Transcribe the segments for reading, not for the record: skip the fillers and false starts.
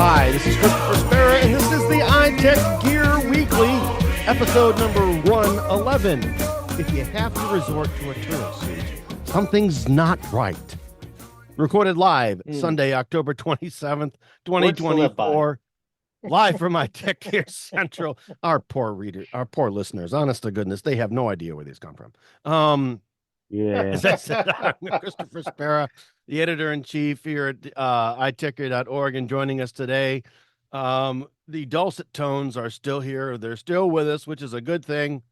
Hi, this is Christopher Spera, and this is the iTechGear Weekly, episode number 111. If you have to resort to a turtle suit, something's not right. Recorded live Sunday, October 27th, 2024. Live from iTechGear Central. Our poor listeners, honest to goodness, they have no idea where these come from. As I said, I'm Christopher Spera, the editor-in-chief here at iTechGear.org, and joining us today, the dulcet tones are still here. They're still with us, which is a good thing.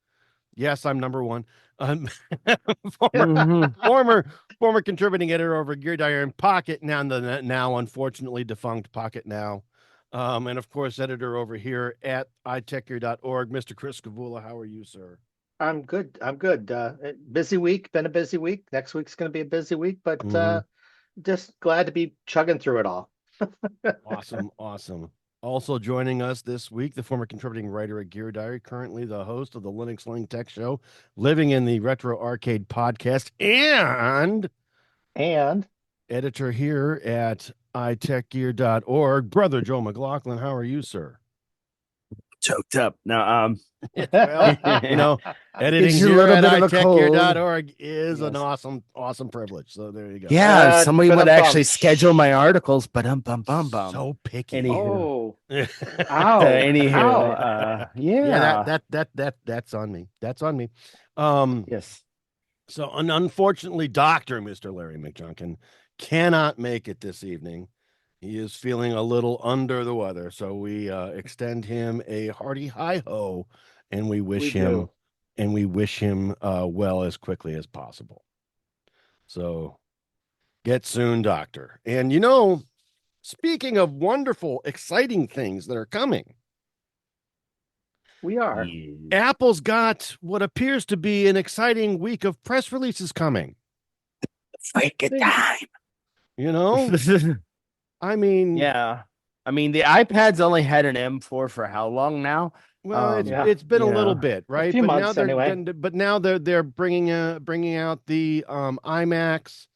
Yes, I'm number one. Former contributing editor over Gear Diary and Pocket, now unfortunately defunct Pocket Now. And of course, editor over here at iTechGear.org, Mr. Chris Gavula. How are you, sir? I'm good. Busy week, been a busy week. Next week's going to be a busy week, but just glad to be chugging through it all. Awesome. Also joining us this week, the former contributing writer at Gear Diary, currently the host of the Linux Sling Tech Show, living in the Retro Arcade podcast, and editor here at iTechGear.org, Brother Joe McLaughlin. How are you, sir? Choked up. Now, well, editing here at iTechGear.org is an awesome privilege. So there you go. Yeah, somebody would actually schedule my articles, but so picky. Anywho. That's on me. Yes. So unfortunately, Mr. Larry McJunkin cannot make it this evening. He is feeling a little under the weather, so we extend him a hearty hi-ho, and we wish him well as quickly as possible. So get soon, doctor. And speaking of wonderful, exciting things that are coming, Apple's got what appears to be an exciting week of press releases coming. Freaking time. I mean, the iPad's only had an M4 for how long now? Well, it's been a little bit, right? A few months anyway. But now they're bringing out the iMacs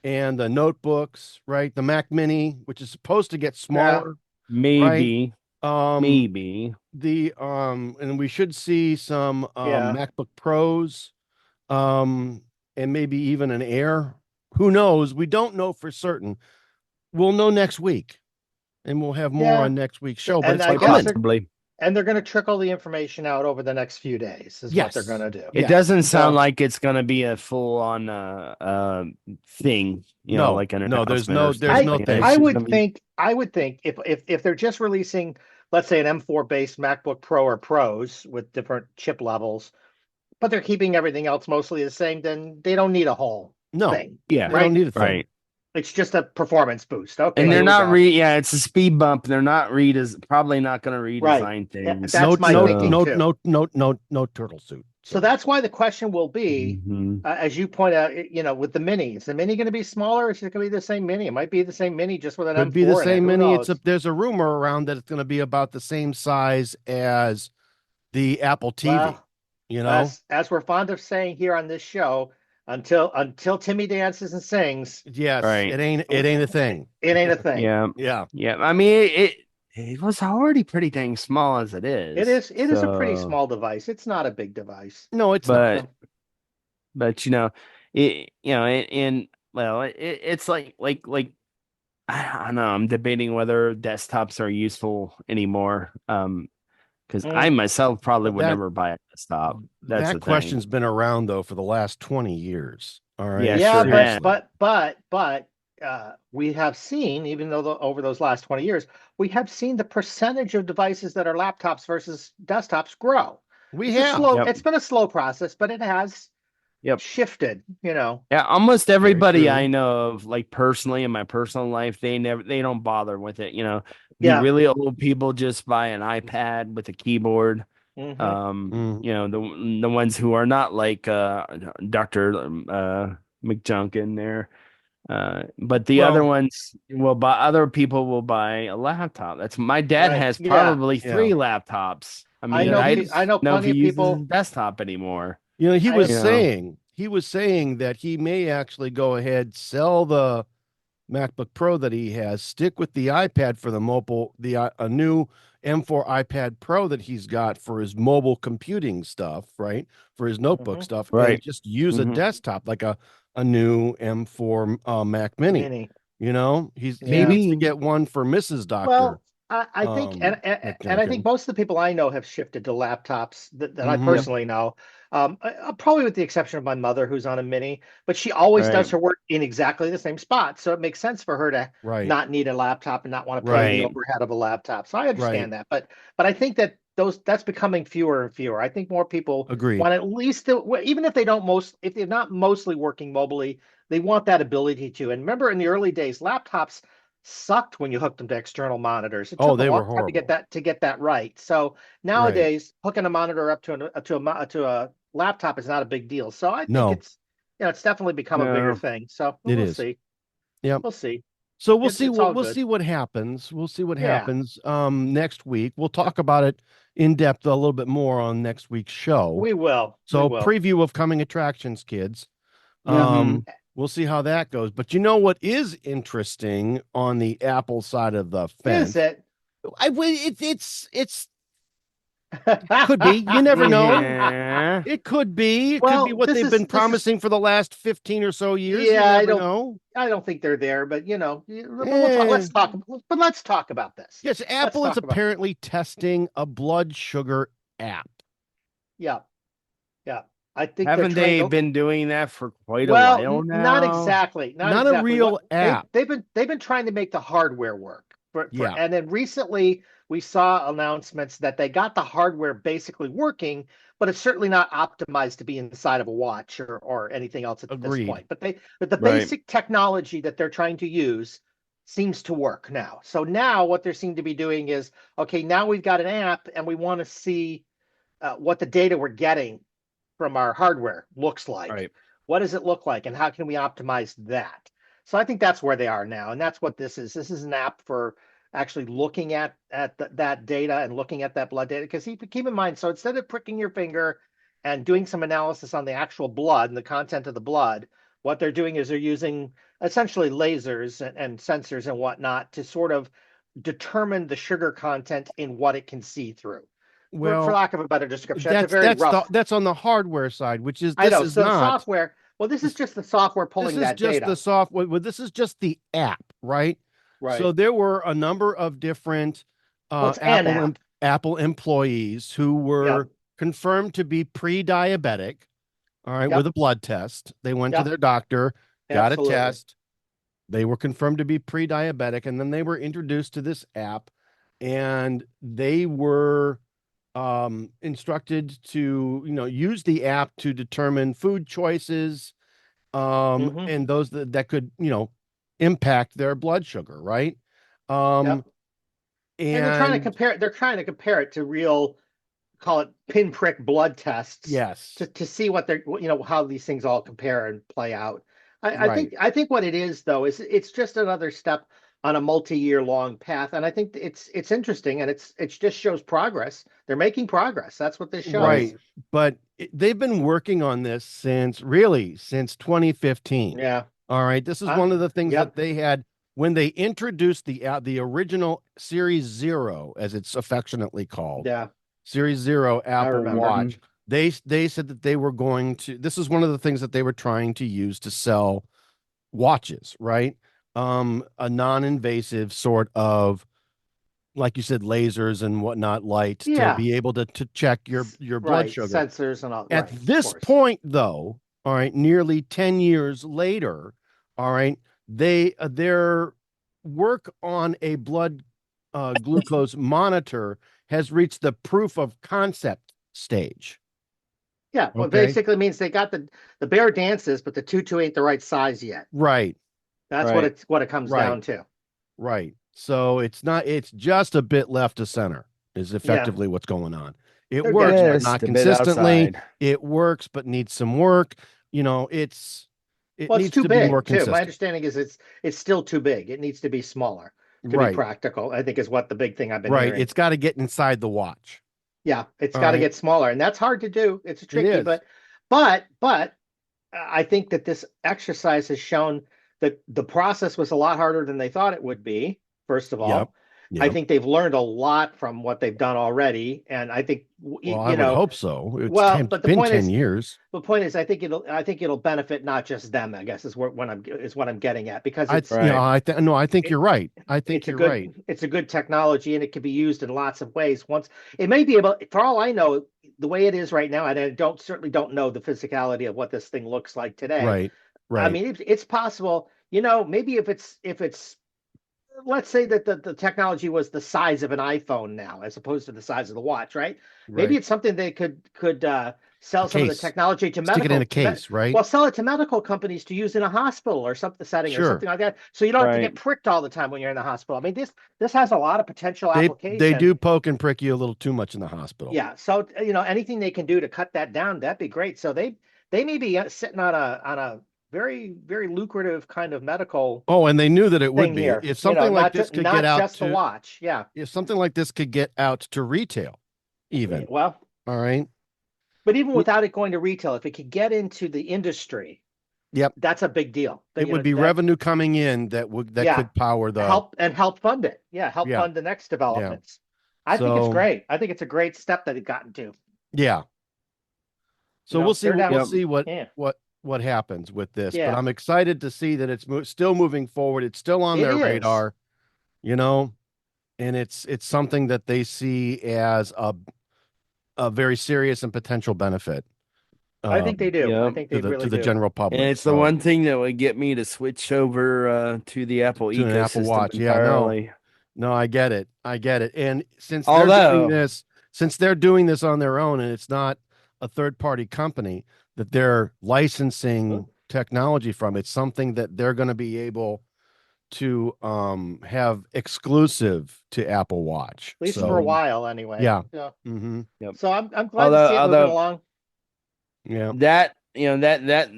and the notebooks, right? The Mac Mini, which is supposed to get smaller, maybe. Right? Maybe and we should see some MacBook Pros, and maybe even an Air. Who knows? We don't know for certain. We'll know next week, and we'll have more on next week's show. But it's probably. And they're going to trickle the information out over the next few days. What they're going to do. It doesn't sound like it's going to be a full-on thing. There's no thing. I would think if they're just releasing, let's say, an M4 based MacBook Pro or Pros with different chip levels, but they're keeping everything else mostly the same, then they don't need a whole thing. Yeah, they don't need a thing. Right. It's just a performance boost. Okay. And they're not it's a speed bump. They're not probably not going to redesign things. Yeah, that's my thinking too. No turtle suit. So that's why the question will be, as you point out, with the Mini, is the Mini going to be smaller? Or is it going to be the same Mini? It might be the same Mini, just with an M4. Could be the same Mini. There's a rumor around that it's going to be about the same size as the Apple TV. Well, as we're fond of saying here on this show, until Timmy dances and sings, right. It ain't a thing. It ain't a thing. Yeah. I mean, it was already pretty dang small as it is. It is a pretty small device. It's not a big device. No, it's not. But it's like I don't know. I'm debating whether desktops are useful anymore. Because I myself probably would never buy a desktop. That question's been around though for the last 20 years. All right. But we have seen, even though over those last 20 years, we have seen the percentage of devices that are laptops versus desktops grow. It's been a slow process, but it has shifted. Yeah, almost everybody I know of, like personally in my personal life, they don't bother with it. The really old people just buy an iPad with a keyboard. The ones who are not like Dr. McJunkin there. But the other ones other people will buy a laptop. That's my dad has probably 3 laptops. I mean, I know plenty of people desktop anymore. He was saying that he may actually go ahead, sell the MacBook Pro that he has, stick with the iPad for the mobile, a new M4 iPad Pro that he's got for his mobile computing stuff, right? For his notebook stuff, and just use a desktop like a new M4 Mac Mini. You know, he needs to get one for Mrs. Doctor. Well, I think, and I think most of the people I know have shifted to laptops that I personally know. Probably with the exception of my mother, who's on a Mini, but she always does her work in exactly the same spot, so it makes sense for her to not need a laptop and not want to pay the overhead of a laptop. So I understand that, but I think that that's becoming fewer and fewer. I think more people want at least even if if they're not mostly working mobily, they want that ability to. And remember, in the early days, laptops sucked when you hooked them to external monitors. It took they a were long horrible time to get that right. So nowadays, hooking a monitor up to a laptop is not a big deal. So I think it's definitely become a bigger thing. So we'll see. Yeah, we'll see. So we'll see what happens. We'll see what happens next week. We'll talk about it in depth a little bit more on next week's show. We will. So preview of coming attractions, kids. We'll see how that goes. But you know what is interesting on the Apple side of the fence? Is it? It's could be. You never know. It could be. It could be what they've been promising for the last 15 or so years. Yeah, I don't think they're there, but let's talk. But let's talk about this. Yes, Apple is apparently testing a blood sugar app. Yeah. I think haven't they been doing that for quite a while now? Not exactly. Not a real app. They've been trying to make the hardware work. And then recently we saw announcements that they got the hardware basically working, but it's certainly not optimized to be inside of a watch or anything else at this point. But the basic technology that they're trying to use seems to work now. So now what they seem to be doing is, okay, now we've got an app and we want to see what the data we're getting from our hardware looks like. What does it look like and how can we optimize that? So I think that's where they are now, and that's what this is. This is an app for actually looking at that data and looking at that blood data, because keep in mind, so instead of pricking your finger and doing some analysis on the actual blood and the content of the blood, what they're doing is they're using essentially lasers and sensors and whatnot to sort of determine the sugar content in what it can see through. Well, for lack of a better description, that's on the hardware side, which is software. Well, this is just the software pulling that data. This is just the software. Well, this is just the app, right? Right. So there were a number of different Apple employees who were confirmed to be pre-diabetic. All right, with a blood test. They went to their doctor, got a test. They were confirmed to be pre-diabetic, and then they were introduced to this app, and they were instructed to use the app to determine food choices and those that could impact their blood sugar, right? And they're trying to compare it to real, call it pinprick blood tests, to see what they're how these things all compare and play out. I think what it is, though, is it's just another step on a multi-year long path, and I think it's interesting, and it just shows progress. They're making progress. That's what this shows. Right, but they've been working on this since 2015. Yeah. All right. This is one of the things that they had when they introduced the original Series 0, as it's affectionately called. Yeah. Series 0 Apple Watch. They said that they were going to. This is one of the things that they were trying to use to sell watches, right? A non-invasive sort of, like you said, lasers and whatnot, light to be able to check your blood sugar. Sensors and all. At this point, though, all right, nearly 10 years later, all right, their work on a blood glucose monitor has reached the proof of concept stage. Yeah, well, basically means they got the bear dances, but the tutu ain't the right size yet. Right. That's what it comes down to. Right. So it's just a bit left of center is effectively what's going on. It works, but not consistently. It works, but needs some work. It needs too to big, be more consistent. My understanding is it's still too big. It needs to be smaller to be practical, I think, is what the big thing I've been hearing. It's got to get inside the watch. Yeah, it's got to get smaller, and that's hard to do. It's tricky, but I think that this exercise has shown the process was a lot harder than they thought it would be, first of all. Yep. I think they've learned a lot from what they've done already, and I think I would hope so. It's but the been point 10 is, years. the point is, I think it'll benefit not just them. I guess is what I'm getting at, because it's I think you're right. I think you're right. It's a good technology, and it can be used in lots of ways. Once it may be able, for all I know, the way it is right now, and I certainly don't know the physicality of what this thing looks like today. Right. I mean, it's possible. Maybe if it's let's say that the technology was the size of an iPhone now, as opposed to the size of the watch, right? Maybe it's something they could sell some of the technology to medical. Stick it in a case, right? Well, sell it to medical companies to use in a hospital or something setting or something like that, so you don't have to get pricked all the time when you're in the hospital. I mean, this has a lot of potential application. They do poke and prick you a little too much in the hospital. Yeah, so anything they can do to cut that down, that'd be great. So they may be sitting on a very, very lucrative kind of medical. Oh, and they knew that it would be. Here. If something like this could get out just to watch. Yeah. If something like this could get out to retail, even. Well, all right. But even without it going to retail, if it could get into the industry, that's a big deal. It would be revenue coming in that could power the help fund it. Yeah, help fund the next developments. Yeah. I think it's great. I think it's a great step that it gotten to. Yeah. So we'll see. We'll see what happens with this, but I'm excited to see that it's still moving forward. It's still on their radar, and it's something that they see as a very serious and potential benefit. I think they do. I think they really to the general public. And it's the one thing that would get me to switch over to the Apple ecosystem. An Apple Watch. Entirely. No, I get it. And since they're doing this on their own, and it's not a third-party company that they're licensing technology from, it's something that they're going to be able to have exclusive to Apple Watch, at least for a while, anyway. Yeah. Mm-hmm. Yep. So I'm glad to see it moving along. Yeah. That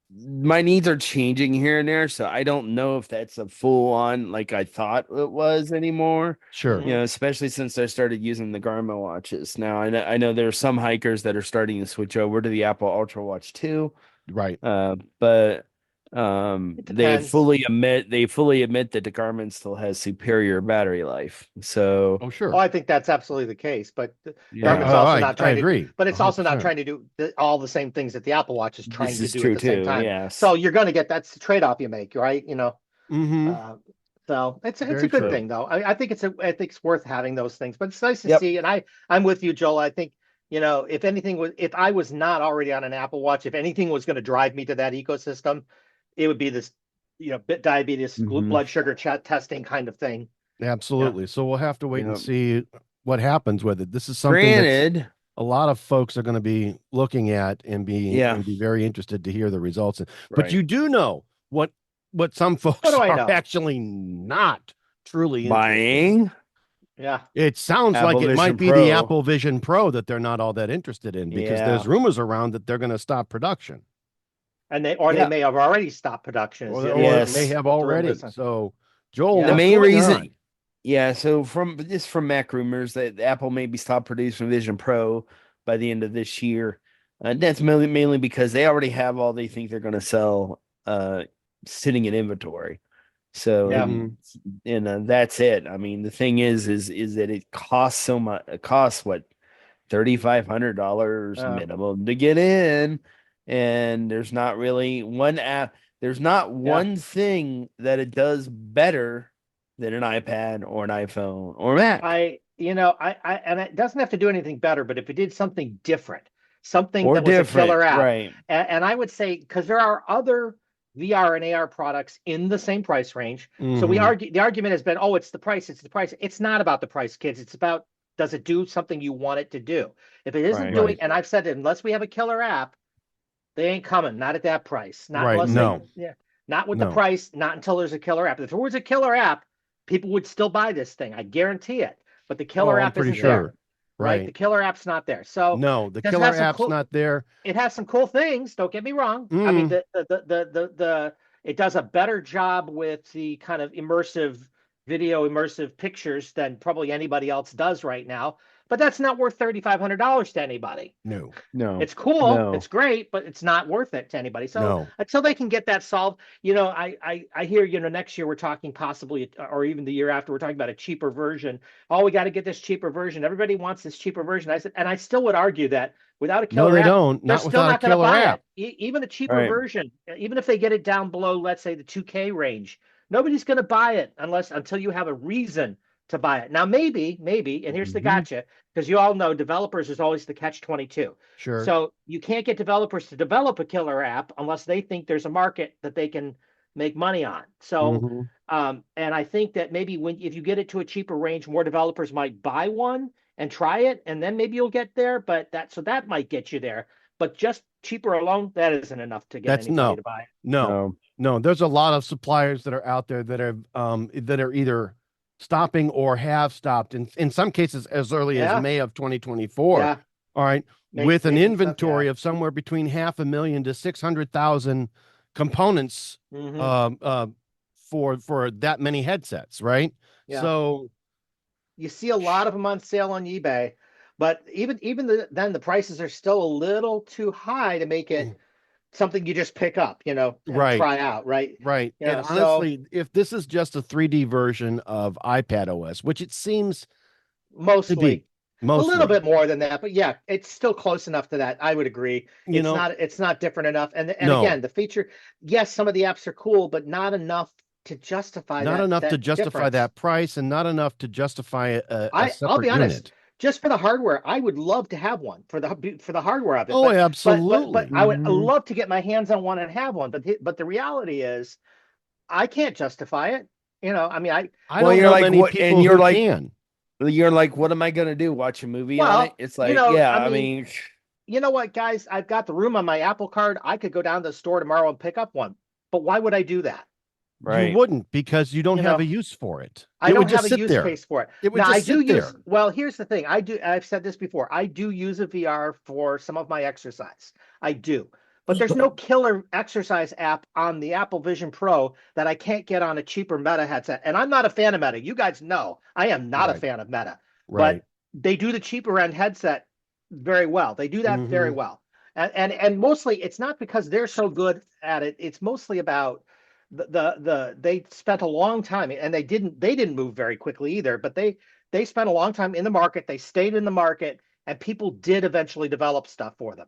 my needs are changing here and there, so I don't know if that's a full on like I thought it was anymore. Sure. Especially since I started using the Garmin watches. Now I know there are some hikers that are starting to switch over to the Apple Ultra Watch 2. Right. But they fully admit that the Garmin still has superior battery life. So sure. Well, I think that's absolutely the case, but Garmin's also not trying to agree. But it's 100%. Also not trying to do all the same things that the Apple Watch is trying to do at the same time. Yes. So you're going to get that's the trade-off you make, right? Mm-hmm. So it's a good thing, though. I think it's worth having those things, but it's nice to see. And I'm with you, Joel. I think if I was not already on an Apple Watch, if anything was going to drive me to that ecosystem, it would be this, diabetes, blood sugar testing kind of thing. Absolutely. Yeah. So we'll have to wait and see what happens with it. This is something that a lot of folks are going to be looking at and be very interested to hear the results. But you do know what some folks are actually not truly buying. Yeah. It sounds Apple like it Vision might be Pro. the Apple Vision Pro that they're not all that interested in, because there's rumors around that they're going to stop production. And they may have already stopped production. Or may have already. So, Joel, the main reason, so from Mac rumors that Apple may be stopped producing Vision Pro by the end of this year. That's mainly because they already have all they think they're going to sell sitting in inventory. So, and that's it. I mean, the thing is that it costs so much. It costs what, $3,500 minimum to get in. And there's not really one app. There's not one thing that it does better than an iPad or an iPhone or Mac. And it doesn't have to do anything better, but if it did something different, something that was a killer app, right? And I would say, because there are other VR and AR products in the same price range. Mm-hmm. So the argument has been, it's the price. It's not about the price, kids. It's about, does it do something you want it to do? If it isn't doing, and I've said it, unless we have a killer app, they ain't coming, not at that price. Not not with the price, not until there's a killer app. If there was a killer app, people would still buy this thing. I guarantee it. But the killer app isn't there. Right. The killer app's not there. So no, the killer app's not there. It has some cool things, don't get me wrong. I mean, it does a better job with the kind of immersive video immersive pictures than probably anybody else does right now. But that's not worth $3,500 to anybody. No. It's cool. It's great, but it's not worth it to anybody. So until they can get that solved, I hear, next year we're talking possibly, or even the year after, we're talking about a cheaper version. Oh, we got to get this cheaper version. Everybody wants this cheaper version. I said, and I still would argue that without a killer app, don't. They're still not going to buy it. Even the cheaper version, even if they get it down below, let's say the 2K range, nobody's going to buy it until you have a reason to buy it. Now, maybe, and here's the gotcha, because you all know developers is always the catch-22. Sure. So you can't get developers to develop a killer app unless they think there's a market that they can make money on. So, and I think that maybe if you get it to a cheaper range, more developers might buy one and try it, and then maybe you'll get there. But that might get you there. But just cheaper alone, that isn't enough to get anybody to buy it. No. There's a lot of suppliers that are out there that are either stopping or have stopped in some cases as early as May of 2024. All right. With an inventory of somewhere between 500,000 to 600,000 components for that many headsets, right? So you see a lot of them on sale on eBay, but then the prices are still a little too high to make it something you just pick up, and try out, right? Right. And honestly, if this is just a 3D version of iPad OS, which it seems mostly a little bit more than that, but yeah, it's still close enough to that. I would agree. It's not different enough. And again, the feature, yes, some of the apps are cool, but not enough to justify that price, and not enough to justify I'll be honest. Unit. Just for the hardware, I would love to have one for the hardware of it. Oh, absolutely! But I would love to get my hands on one and have one. But the reality is, I can't justify it. I don't know many people who can. You're like, what am I gonna do? Watch a movie on it? It's like, I mean, you know what, guys? I've got the room on my Apple Card. I could go down to the store tomorrow and pick up one. But why would I do that? Right. You wouldn't, because you don't have a use for it. I don't have a use case for it. It would just sit there. Well, here's the thing. I've said this before. I do use a VR for some of my exercise. I do. But there's no killer exercise app on the Apple Vision Pro that I can't get on a cheaper Meta headset. And I'm not a fan of Meta. You guys know I am not a fan of Meta. Right. But they do the cheaper end headset very well. They do that very well. And mostly it's not because they're so good at it. It's mostly about they spent a long time, and they didn't move very quickly either, but they spent a long time in the market. They stayed in the market, and people did eventually develop stuff for them.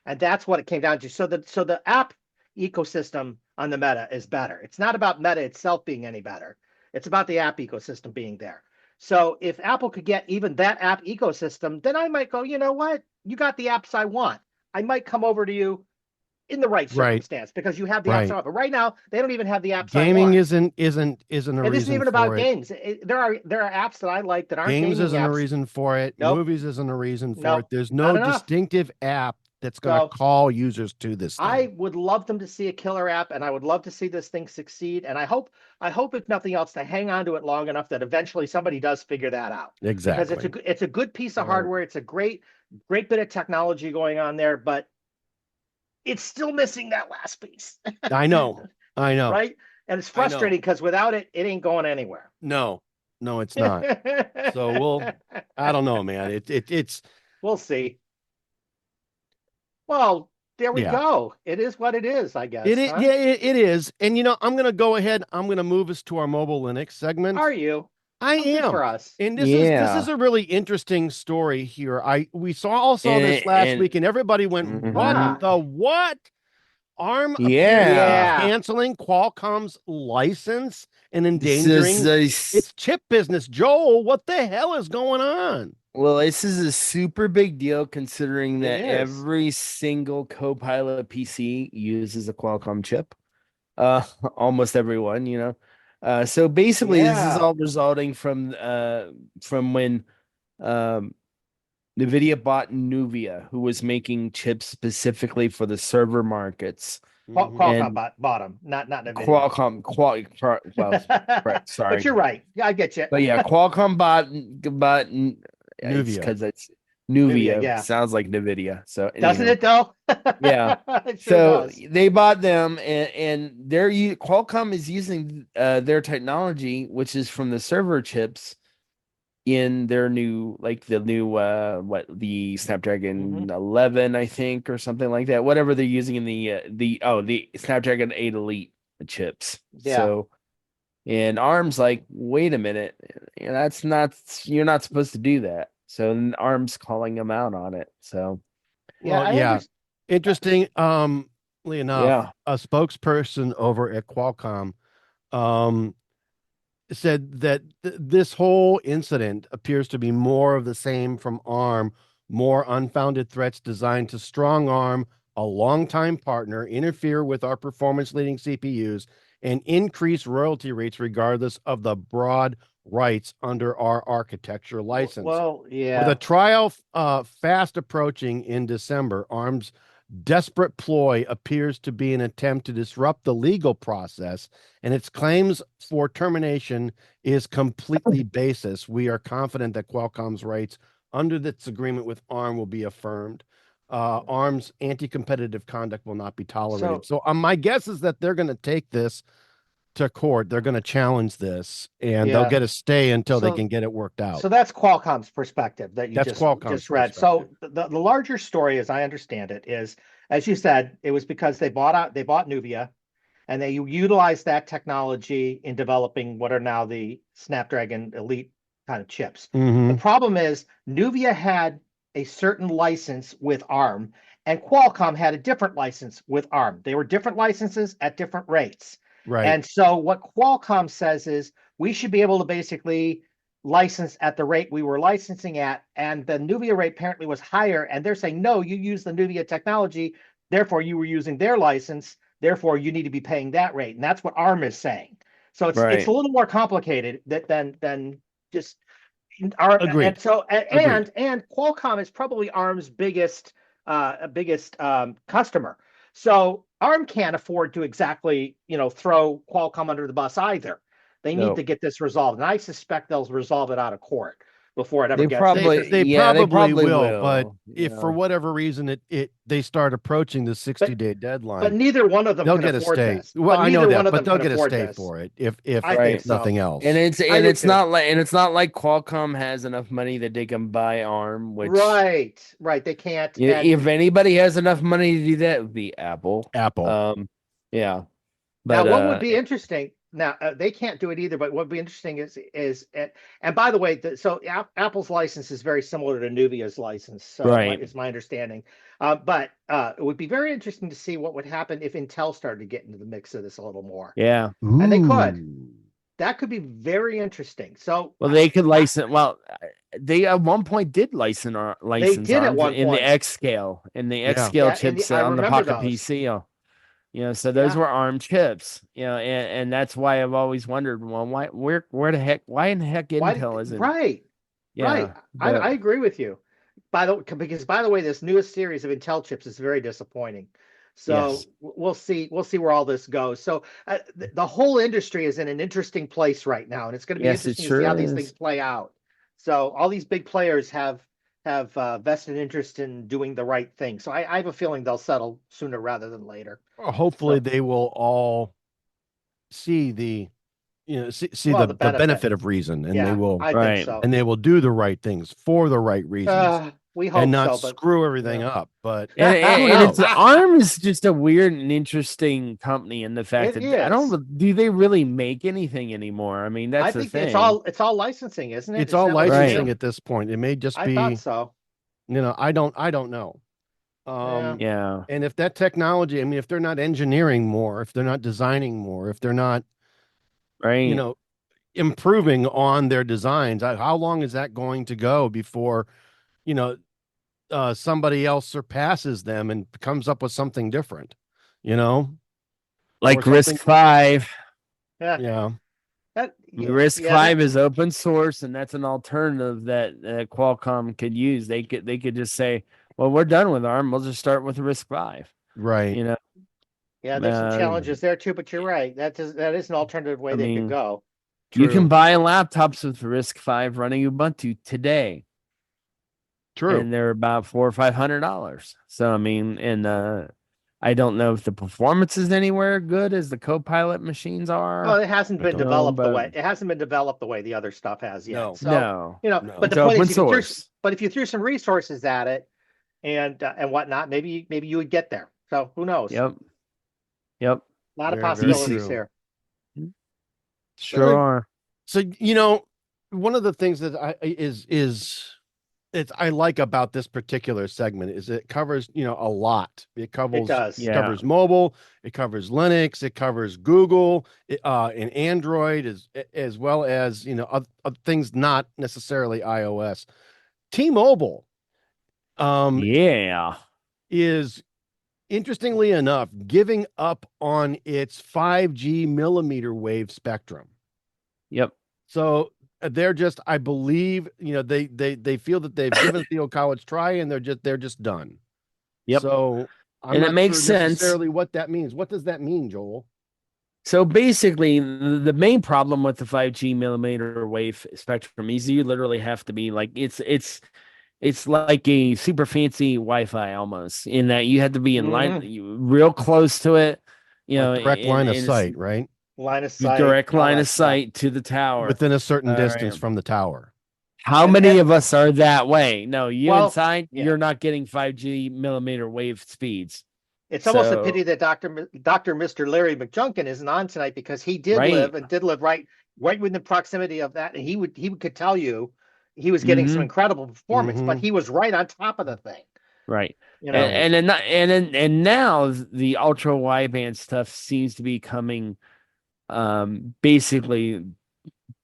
And that's what it came down to. So the app ecosystem on the Meta is better. It's not about Meta itself being any better. It's about the app ecosystem being there. So if Apple could get even that app ecosystem, then I might go, you know what? You got the apps I want. I might come over to you in the right circumstance, because you have the apps. But right now, they don't even have the apps. Gaming isn't a reason. It isn't even about games. There are apps that I like that aren't games. Isn't a reason for it. Nope. Movies isn't a reason for it. There's no distinctive app that's going to call users to this thing. I would love them to see a killer app, and I would love to see this thing succeed. And I hope if nothing else, to hang on to it long enough that eventually somebody does figure that out. Exactly. Because it's a good piece of hardware. It's a great bit of technology going on there, but it's still missing that last piece. I know. Right? And it's frustrating because without it, it ain't going anywhere. No, it's not. So I don't know, man. It's we'll see. Well, there we go. It is what it is, I guess. It is. Yeah, it is. And I'm going to go ahead. I'm going to move us to our mobile Linux segment. Are you? I am. For us. And this is a really interesting story here. We saw this last week, and everybody went, "What the what?" ARM canceling Qualcomm's license and endangering its chip business. Joel, what the hell is going on? Well, this is a super big deal, considering that every single Copilot PC uses a Qualcomm chip. Almost everyone, So basically, this is all resulting from when NVIDIA bought Nuvia, who was making chips specifically for the server markets. Qualcomm bought them, not NVIDIA. Qualcomm, right, sorry. But you're right. Yeah, I get you. But yeah, Qualcomm bought Nuvia, because Nuvia sounds like NVIDIA. So doesn't it though? Yeah. It sure does. They bought them, and Qualcomm is using their technology, which is from the server chips in their new, like the new the Snapdragon 11, I think, or something like that. Whatever they're using in the Snapdragon 8 Elite chips. Yeah. So, and ARM's like, wait a minute, you're not supposed to do that. So ARM's calling them out on it. So interesting. Enough, a spokesperson over at Qualcomm said that this whole incident appears to be more of the same from ARM, more unfounded threats designed to strong arm a longtime partner, interfere with our performance-leading CPUs, and increase royalty rates regardless of the broad rights under our architecture license. Well, yeah. With a trial fast approaching in December, ARM's desperate ploy appears to be an attempt to disrupt the legal process, and its claims for termination is completely baseless. We are confident that Qualcomm's rights under this agreement with ARM will be affirmed. ARM's anti-competitive conduct will not be tolerated. So my guess is that they're going to take this to court. They're going to challenge this, and they'll get a stay until they can get it worked out. So that's Qualcomm's perspective that you just read. So the larger story, as I understand it, is, as you said, it was because they bought Nuvia, and they utilized that technology in developing what are now the Snapdragon Elite kind of chips. The problem is Nuvia had a certain license with ARM, and Qualcomm had a different license with ARM. They were different licenses at different rates. Right. And so what Qualcomm says is we should be able to basically license at the rate we were licensing at, and the Nuvia rate apparently was higher, and they're saying, no, you use the Nuvia technology, therefore you were using their license, therefore you need to be paying that rate. And that's what ARM is saying. So it's a little more complicated than just ARM. Agreed. And so and Qualcomm is probably ARM's biggest customer. So ARM can't afford to exactly, throw Qualcomm under the bus either. They need to get this resolved, and I suspect they'll resolve it out of court before it ever gets. They probably will. But if for whatever reason they start approaching the 60-day deadline, but neither one of them they'll can get a afford stay. this. Well, I know that, but they'll get a stay for it if nothing else. And it's not like Qualcomm has enough money that they can buy ARM. Which right, they can't. If anybody has enough money to do that, it would be Apple. Yeah. But now, what would be interesting? Now they can't do it either. But what would be interesting is and by the way, so Apple's license is very similar to Nuvia's license. So it's my understanding. But it would be very interesting to see what would happen if Intel started to get into the mix of this a little more. Yeah, and they could. That could be very interesting. So, they could license. Well, they at one point did license They did at one point in the X scale, chips on the Pocket PC. So those were ARM chips, and that's why I've always wondered, well, why in the heck Intel isn't right? Right. I agree with you. Because by the way, this newest series of Intel chips is very disappointing. So we'll see where all this goes. So the whole industry is in an interesting place right now, and it's going to be interesting to see how these things play out. So all these big players have vested interest in doing the right thing. So I have a feeling they'll settle sooner rather than later. Hopefully they will all see the benefit of reason, and they will and they will do the right things for the right reasons. We hope and not so, screw everything up. But and ARM is just a weird and interesting company in the fact that do they really make anything anymore? I mean, that's the thing. It's all licensing, isn't it? It's all licensing at this point. It may just be. I thought so. I don't know. And if that technology, if they're not engineering more, if they're not designing more, if they're not, improving on their designs, how long is that going to go before, somebody else surpasses them and comes up with something different, like RISC-V. Yeah. RISC-V is open source, and that's an alternative that Qualcomm could use. They could just say, well, we're done with ARM. We'll just start with RISC-V. Right. Yeah, there's some challenges there too, but you're right. That is an alternative way they could go. You can buy laptops with RISC-V running Ubuntu today. True. And they're about $400 or $500. So I mean, and I don't know if the performance is anywhere good as the Copilot machines are. Well, it hasn't been developed the way but it hasn't been developed the way the other stuff has yet. No. So no, but it's the point open is, source. if you threw some resources at it and whatnot, maybe you would get there. So who knows? Yep. A lot of possibilities here. Sure are. So one of the things that I like about this particular segment is it covers a lot. It covers mobile, it covers Linux, it covers Google, and Android as well as things not necessarily iOS. T-Mobile, is interestingly enough giving up on its 5G millimeter wave spectrum. Yep. So they're just, I believe, they feel that they've given Theo College try, and they're just done. Yep. So I'm not makes sure sense necessarily what that means. What does that mean, Joel? So basically, the main problem with the 5G millimeter wave spectrum is you literally have to be like it's like a super fancy Wi-Fi almost, in that you have to be in line real close to it. Direct line of sight, right? Line of sight, direct line of sight to the tower within a certain distance from the tower. How many of us are that way? No, inside, you're not getting 5G millimeter wave speeds. It's almost a pity that Dr. Mr. Larry McJunkin isn't on tonight, because he did live right within the proximity of that, and he could tell you he was getting some incredible performance, but he was right on top of the thing. Right. And now the ultra wideband stuff seems to be coming basically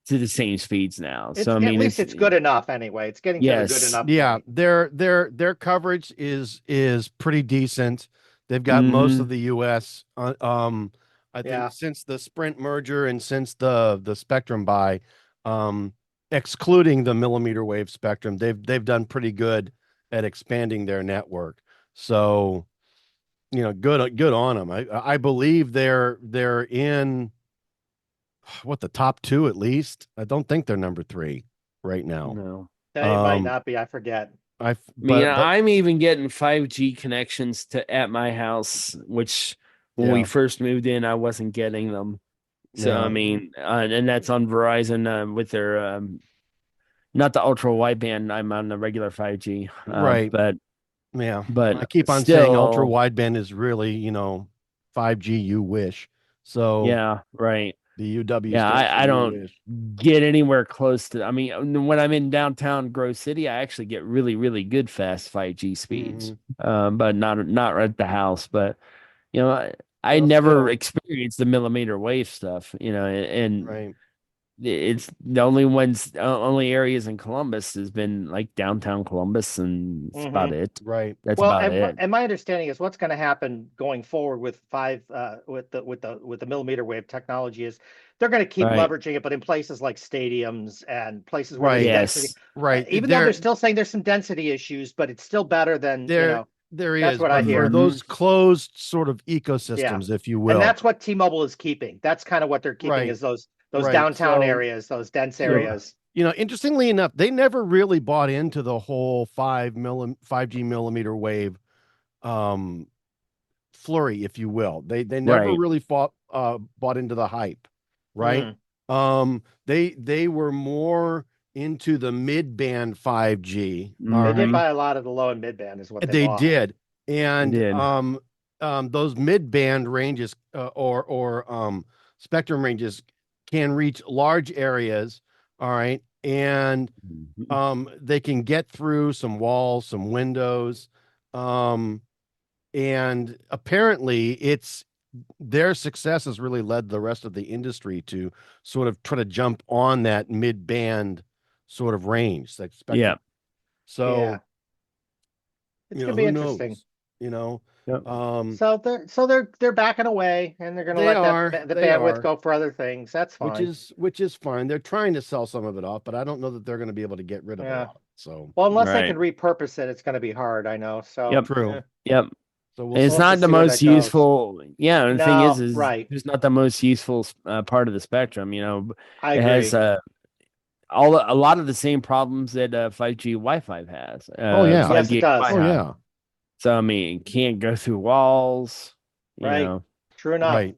to the same speeds now. So at least it's good enough anyway. It's getting to good enough. Yeah, their coverage is pretty decent. They've got most of the US. I think since the Sprint merger and since the Spectrum buy, excluding the millimeter wave spectrum, they've done pretty good at expanding their network. So, good on them. I believe they're in the top 2 at least. I don't think they're number 3 right now. No, it might not be. I forget. I'm even getting 5G connections at my house, which when we first moved in, I wasn't getting them. So and that's on Verizon with their not the ultra wideband. I'm on the regular 5G, right? But I keep on saying ultra wideband is really 5G. You wish. So right. The UW. I don't get anywhere close to. I mean, when I'm in downtown Grove City, I actually get really, really good fast 5G speeds, but not at the house. But I never experienced the millimeter wave stuff. And it's the only areas in Columbus has been like downtown Columbus, and that's about it. Right. That's about it. And my understanding is what's going to happen going forward with with the millimeter wave technology is they're going to keep leveraging it, but in places like stadiums and places where there's density. Right. Even though they're still saying there's some density issues, but it's still better than there that's is what I hear. For those closed sort of ecosystems, if you will. And that's what T-Mobile is keeping. That's kind of what they're keeping is those downtown areas, those dense areas. Interestingly enough, they never really bought into the whole 5G millimeter wave flurry, if you will. They never really bought into the hype, right? They were more into the mid-band 5G. They did buy a lot of the low and mid-band is what they bought. Did. And those mid-band ranges or spectrum ranges can reach large areas, all right, and they can get through some walls, some windows, and apparently their success has really led the rest of the industry to sort of try to jump on that mid-band sort of range, like spectrum. So it's gonna be interesting. So they're backing away, and they're going to let the bandwidth go for other things. That's fine. Which is fine. They're trying to sell some of it off, but I don't know that they're going to be able to get rid of it. So unless they can repurpose it, it's going to be hard. I know. So true. So it's not the most useful. Yeah, and the thing is it's not the most useful part of the spectrum. I agree. It has a lot of the same problems that 5G Wi-Fi has. Oh yeah, 5G yes, it does. Oh yeah, So I mean, can't go through walls. Right. True enough. right.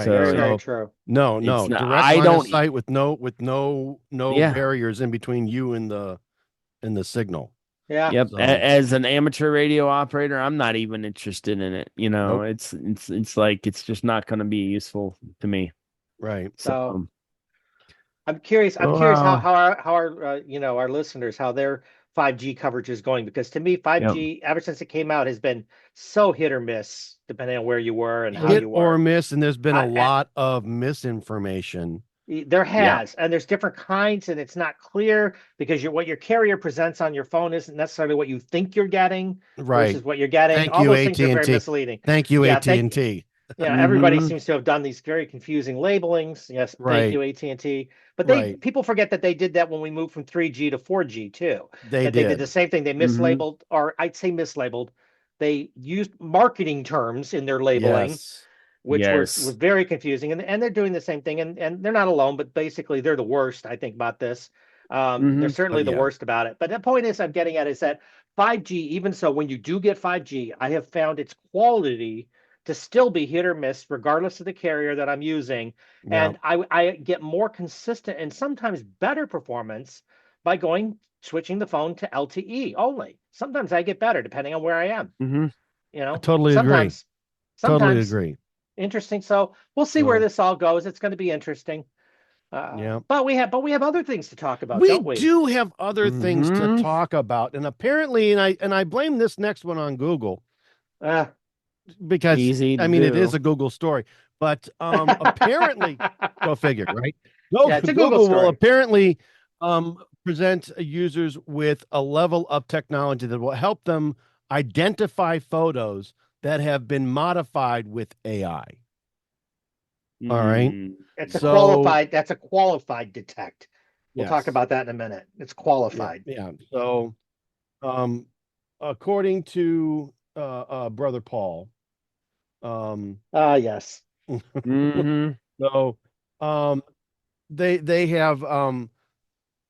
So Very true. No, it's not, direct I line don't. of sight with no Yeah. barriers in between you and the signal. Yeah. Yep. So, As an amateur radio operator, I'm not even interested in it. Nope. It's like it's just not going to be useful to me. right. So I'm curious. I'm curious how our our listeners, how their 5G coverage is going, because to me 5G ever since it came out has been so hit or miss depending on where you were and how Hit you were. or miss, and there's been a lot of misinformation. There has, and there's different kinds, and it's not clear because what your carrier presents on your phone isn't necessarily what you think you're getting versus what you're getting. Thank All you, those things are very AT&T. misleading. Thank you, AT&T. Yeah, everybody seems to have done these very confusing labelings. Yes, thank you, AT&T. But people forget that they did that when we moved from 3G to 4G too. They did the same thing. They mislabeled, or I'd say mislabeled. They used marketing terms in their labeling, which were very confusing. And they're doing the same thing. And they're not alone, but basically they're the worst, I think, about this. They're certainly the worst about it. But the point is I'm getting at is that 5G, even so, when you do get 5G, I have found its quality to still be hit or miss, regardless of the carrier that I'm using. And I get more consistent and sometimes better performance by switching the phone to LTE only. Sometimes I get better depending on where I am. I totally agree. Totally agree. Interesting. So we'll see where this all goes. It's going to be interesting. But we have other things to talk about, don't we? We do have other things to talk about. And apparently, and I blame this next one on Google. Because it is a Google story, but apparently, go figure, right? It's a Google story. Will apparently present users with a level of technology that will help them identify photos that have been modified with AI. All right, that's a qualified detect. We'll talk about that in a minute. It's qualified. Yeah. So, according to Brother Paul. Yes. So, they have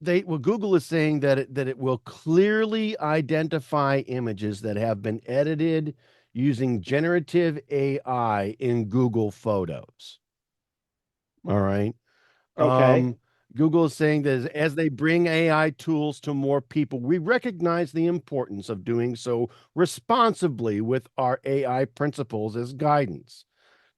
Google is saying that it will clearly identify images that have been edited using generative AI in Google Photos. All right. Okay. Google is saying that as they bring AI tools to more people, we recognize the importance of doing so responsibly with our AI principles as guidance.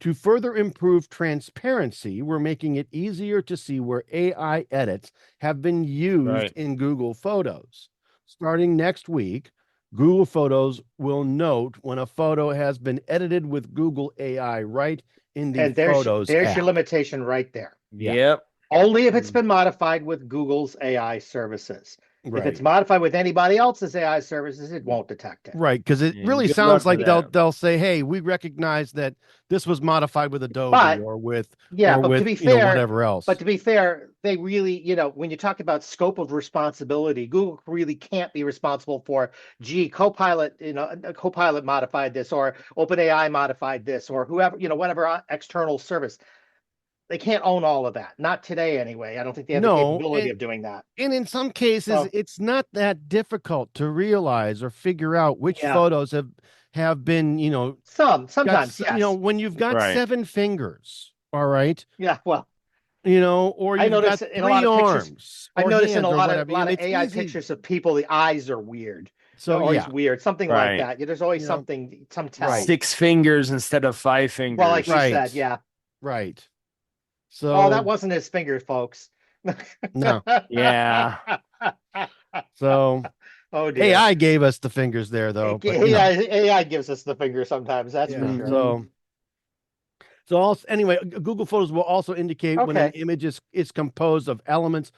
To further improve transparency, we're making it easier to see where AI edits have been used in Google Photos. Starting next week, Google Photos will note when a photo has been edited with Google AI right in the Photos there's app. your limitation right there. Yep. Only if it's been modified with Google's AI services. If it's modified with anybody else's AI services, it won't detect it. Right, because it really sounds like they'll say, "Hey, we recognize that this was modified with Adobe or with to be fair, whatever else." But to be fair, they really, when you talk about scope of responsibility, Google really can't be responsible for, Copilot, Copilot modified this, or OpenAI modified this, or whoever, whatever external service. They can't own all of that. Not today, anyway. I don't think they have the capability of doing that. And in some cases, it's not that difficult to realize or figure out which photos have been, sometimes, yes. when you've got 7 fingers, all right? Yeah, well. Or you've got 3 arms. I noticed in a lot of AI pictures of people, the eyes are weird. So they're always weird. Something like that. There's always some tell. 6 fingers instead of 5 fingers. Well, like you said, yeah. Right. So, oh, that wasn't his fingers, folks. No. Yeah. So, oh dear. AI gave us the fingers there, though. AI gives us the fingers sometimes. That's for sure. So anyway, Google Photos will also indicate when an image is composed of elements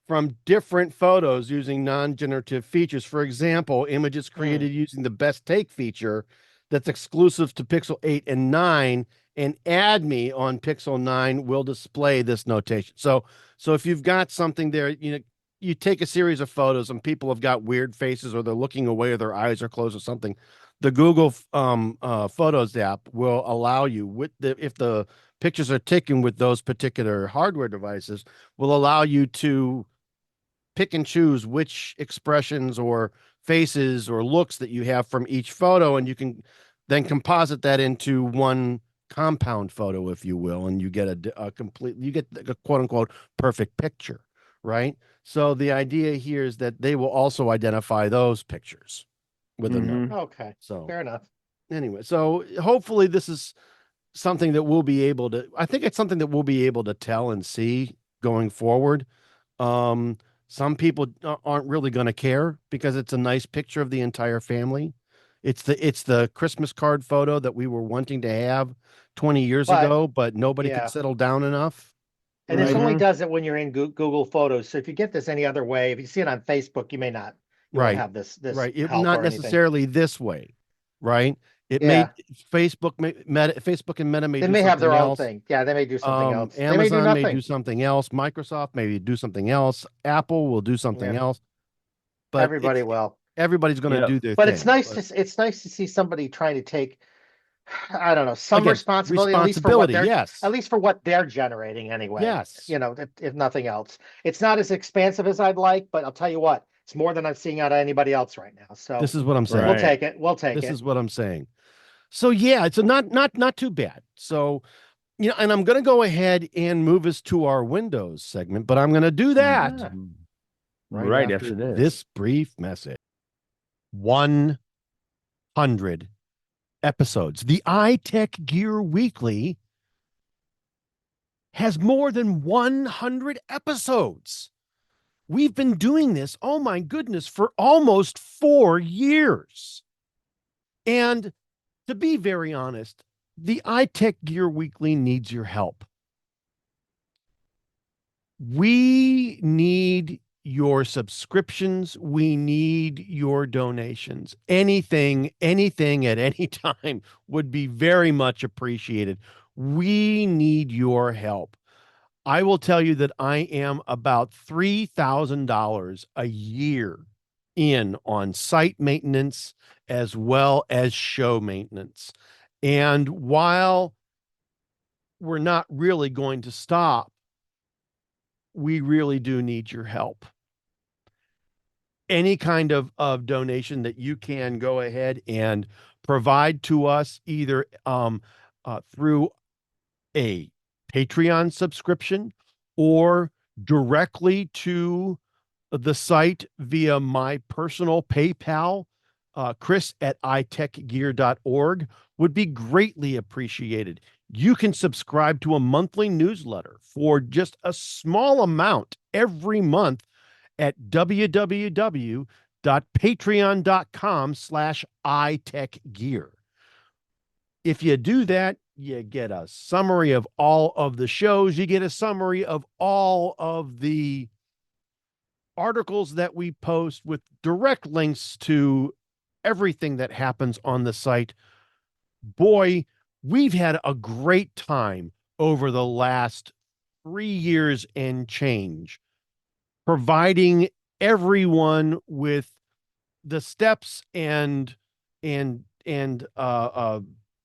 from different photos using non-generative features. For example, images created using the best take feature that's exclusive to Pixel 8 and 9 and Add Me on Pixel 9 will display this notation. So if you've got something there, you take a series of photos and people have got weird faces or they're looking away or their eyes are closed or something. The Google Photos app will allow you, if the pictures are taken with those particular hardware devices, will allow you to pick and choose which expressions or faces or looks that you have from each photo, and you can then composite that into one compound photo, if you will, and you get a quote unquote perfect picture, right? So the idea here is that they will also identify those pictures with a note. Okay. So fair enough. Anyway, so hopefully this is something that we'll be able to, I think it's something that we'll be able to tell and see going forward. Some people aren't really going to care because it's a nice picture of the entire family. It's the Christmas card photo that we were wanting to have 20 years ago, but nobody could settle down enough. And this only does it when you're in Google Photos. So if you get this any other way, if you see it on Facebook, you may not have this right. Not necessarily this way, right? It Facebook and Meta may have their own thing. Yeah, they may do something else. Amazon may do something else. Microsoft may do something else. Apple will do something else. But everybody will. Everybody's going to do their but thing. It's nice to see somebody trying to take, I don't know, some responsibility at least for what they're generating anyway. Yes. If nothing else. It's not as expansive as I'd like, but I'll tell you what, it's more than I'm seeing out of anybody else right now. So this is what I'm saying. We'll take it. This is what I'm saying. So it's not too bad. So, and I'm going to go ahead and move us to our Windows segment, but I'm going to do that right after this brief message. 100 episodes. The iTechGear Weekly has more than 100 episodes. We've been doing this, oh my goodness, for almost 4 years. And to be very honest, the iTechGear Weekly needs your help. We need your subscriptions. We need your donations. Anything at any time would be very much appreciated. We need your help. I will tell you that I am about $3,000 a year in on site maintenance as well as show maintenance. And while we're not really going to stop, we really do need your help. Any kind of donation that you can go ahead and provide to us, either through a Patreon subscription or directly to the site via my personal PayPal, chris@itechgear.org, would be greatly appreciated. You can subscribe to a monthly newsletter for just a small amount every month at www.patreon.com/iTechGear. If you do that, you get a summary of all of the shows. You get a summary of all of the articles that we post with direct links to everything that happens on the site. Boy, we've had a great time over the last 3 years and change, providing everyone with the steps and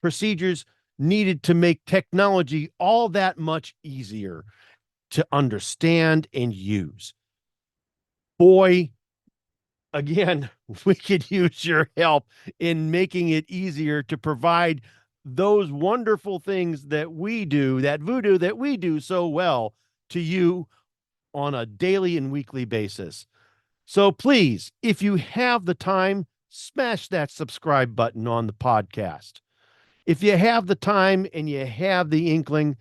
procedures needed to make technology all that much easier to understand and use. Boy, again, we could use your help in making it easier to provide those wonderful things that we do, that voodoo that we do so well, to you on a daily and weekly basis. So please, if you have the time, smash that subscribe button on the podcast. If you have the time and you have the inkling,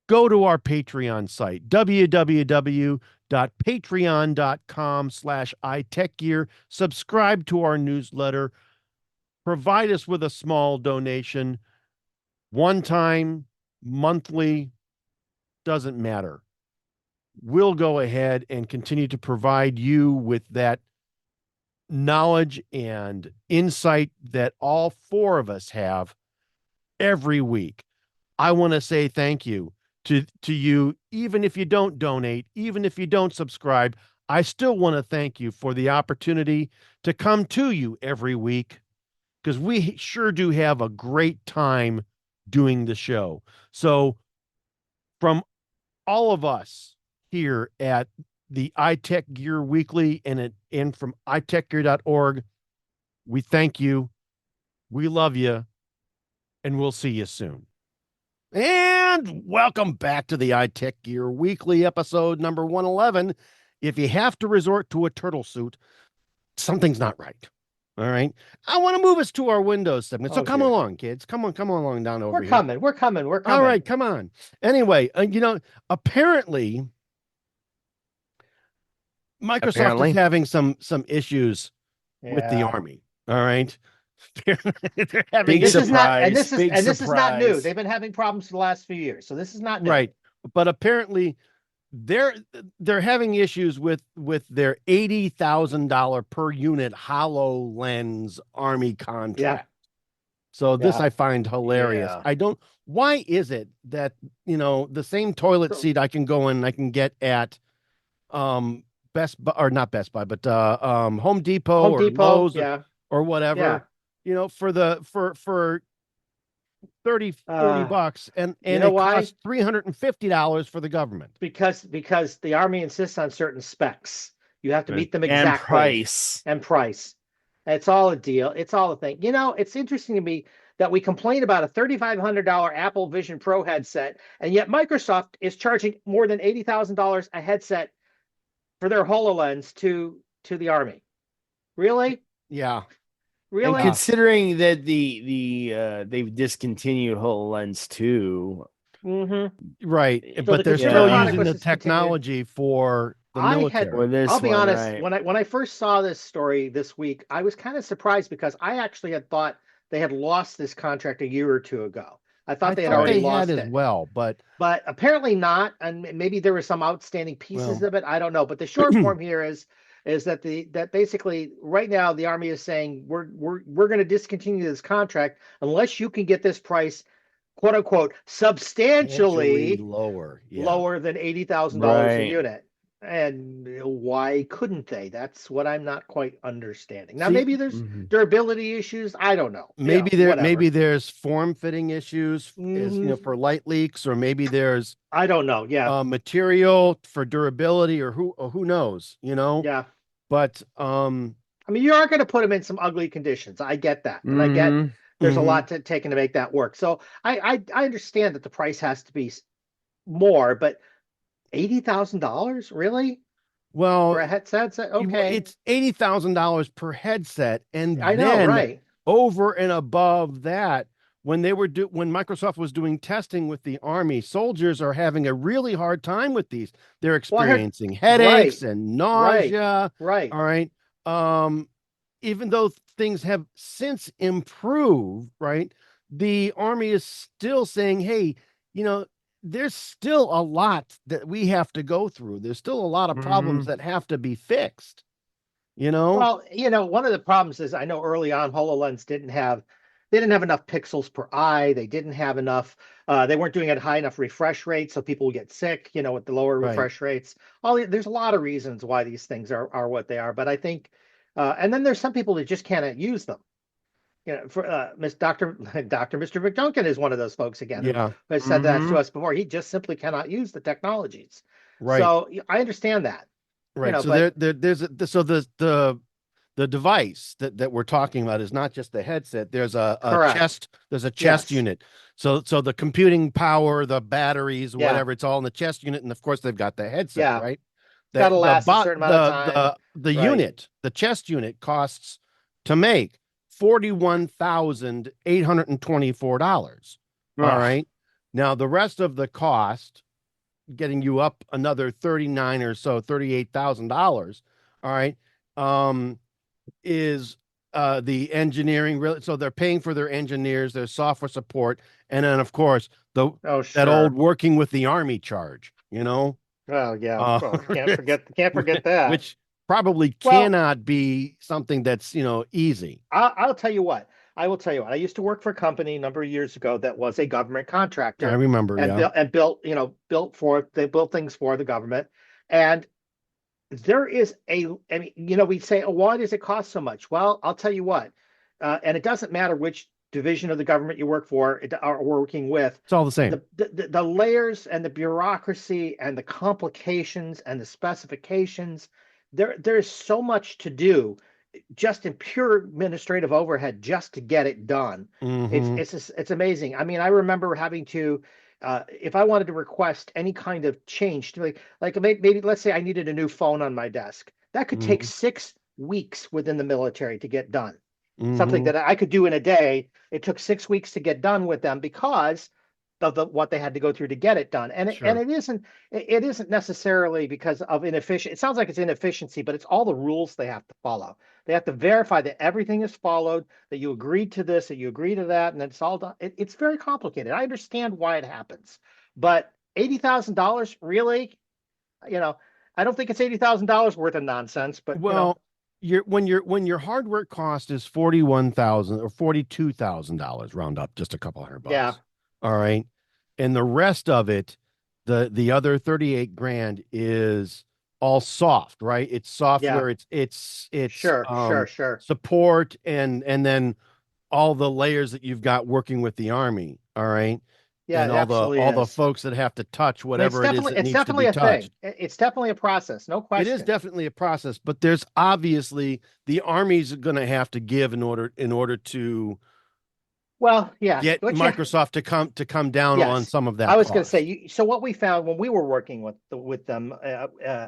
go to our Patreon site, www.patreon.com/iTechGear. Subscribe to our newsletter. Provide us with a small donation. One time, monthly, doesn't matter. We'll go ahead and continue to provide you with that knowledge and insight that all four of us have every week. I want to say thank you to you, even if you don't donate, even if you don't subscribe. I still want to thank you for the opportunity to come to you every week, because we sure do have a great time doing the show. So from all of us here at the iTechGear Weekly and from iTechGear.org. We thank you. We love you. And we'll see you soon. And welcome back to the iTechGear Weekly, episode number 111. If you have to resort to a turtle suit, something's not right. All right. I want to move us to our Windows segment. So come along, kids. Come on along down over here. We're coming. All right, come on. Anyway, apparently Microsoft is having some issues with the Army. All right. They're having this is not new. They've been having problems for the last few years. So this is not new. Right. But apparently they're having issues with their $80,000 per unit HoloLens Army contract. Yeah. So this I find hilarious. Yeah. Why is it that, the same toilet seat I can go in and I can get at Best Buy, or not Best Buy, but Home Depot or Lowe's or whatever, for 30 bucks and it costs $350 for the government. Because the Army insists on certain specs. You have to meet them exactly. And price. It's all a deal. It's all a thing. It's interesting to me that we complain about a $3,500 Apple Vision Pro headset, and yet Microsoft is charging more than $80,000 a headset for their HoloLens to the Army. Really? Yeah. Really? And considering that they've discontinued HoloLens 2. Mm-hmm. Right. So but they're still using the technology for the military. I'll be honest, when I first saw this story this week, I was kind of surprised because I actually had thought they had lost this contract a year or two ago. I thought they had already lost it as well, but apparently not. And maybe there were some outstanding pieces of it. I don't know. But the short form here is that basically right now the Army is saying we're going to discontinue this contract unless you can get this price, quote unquote, substantially lower than $80,000 a unit. And why couldn't they? That's what I'm not quite understanding. Now, maybe there's durability issues. I don't know. Maybe there's form-fitting issues, for light leaks, or maybe there's I don't know. Yeah, material for durability, or who knows? Yeah. But I mean, you are going to put them in some ugly conditions. I get that, and I get there's a lot taken to make that work. So I understand that the price has to be more, but $80,000, really? Well, for a headset? Okay, it's $80,000 per headset, and I know, right? Over and above that, when Microsoft was doing testing with the Army, soldiers are having a really hard time with these. They're experiencing headaches and nausea. Right. All right. Even though things have since improved, right? The Army is still saying, hey, there's still a lot that we have to go through. There's still a lot of problems that have to be fixed, Well, one of the problems is I know early on HoloLens didn't have enough pixels per eye. They didn't have enough, they weren't doing it high enough refresh rates, so people would get sick, with the lower refresh rates. There's a lot of reasons why these things are what they are. But I think, and then there's some people that just cannot use them. For Mr. McJunkin is one of those folks again who has said that to us before. He just simply cannot use the technologies. Right. So I understand that. Right. So the device that we're talking about is not just the headset. There's a chest. There's a chest unit. So the computing power, the batteries, whatever, it's all in the chest unit, and of course they've got the headset. Right. Got to last a certain amount of time. The unit, the chest unit, costs to make $41,824. All right. Now the rest of the cost, getting you up another $39,000 or so, $38,000. All right. Is the engineering. So they're paying for their engineers, their software support, and then of course that old working with the Army charge. Oh yeah. Can't forget that. Which probably cannot be something that's easy. I'll tell you what. I will tell you what. I used to work for a company a number of years ago that was a government contractor. I remember. And built things for the government. And there is we say, why does it cost so much? Well, I'll tell you what. And it doesn't matter which division of the government you work for are working with. It's all the same. The layers and the bureaucracy and the complications and the specifications, there's so much to do just in pure administrative overhead just to get it done. It's amazing. I mean, I remember having to, if I wanted to request any kind of change to like maybe let's say I needed a new phone on my desk, that could take 6 weeks within the military to get done. Something that I could do in a day. It took 6 weeks to get done with them because of what they had to go through to get it done. And it isn't necessarily because of inefficient. It sounds like it's inefficiency, but it's all the rules they have to follow. They have to verify that everything is followed, that you agreed to this, that you agree to that, and it's all done. It's very complicated. I understand why it happens, but $80,000 really, I don't think it's $80,000 worth of nonsense. But when your hardware cost is $41,000 or $42,000, round up just a couple $100. Yeah. All right. And the rest of it, the other 38 grand is all soft, right? It's software. Yeah. It's sure. Support and then all the layers that you've got working with the Army. All right. Yeah, and all the folks that have to touch whatever it is that needs to be touched. It's definitely a process, no question. It is definitely a process, but there's obviously the Army's going to have to give in order to get Microsoft to come down on some of that. I was going to say, so what we found when we were working with them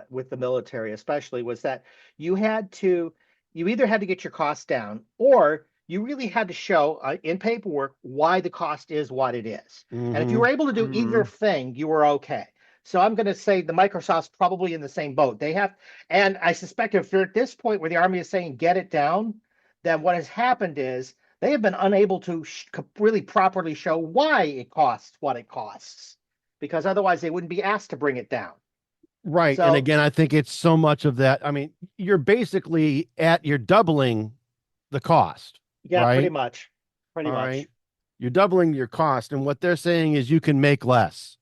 with the military especially was that you either had to get your costs down or you really had to show in paperwork why the cost is what it is. And if you were able to do either thing, you were okay. So I'm going to say the Microsoft's probably in the same boat. They have, and I suspect if you're at this point where the Army is saying get it down, then what has happened is they have been unable to really properly show why it costs what it costs, because otherwise they wouldn't be asked to bring it down. Right. So, and again, I think it's so much of that. I mean, you're basically you're doubling the cost. Yeah, right? Pretty much. Pretty much. Right? You're doubling your cost. And what they're saying is you can make less.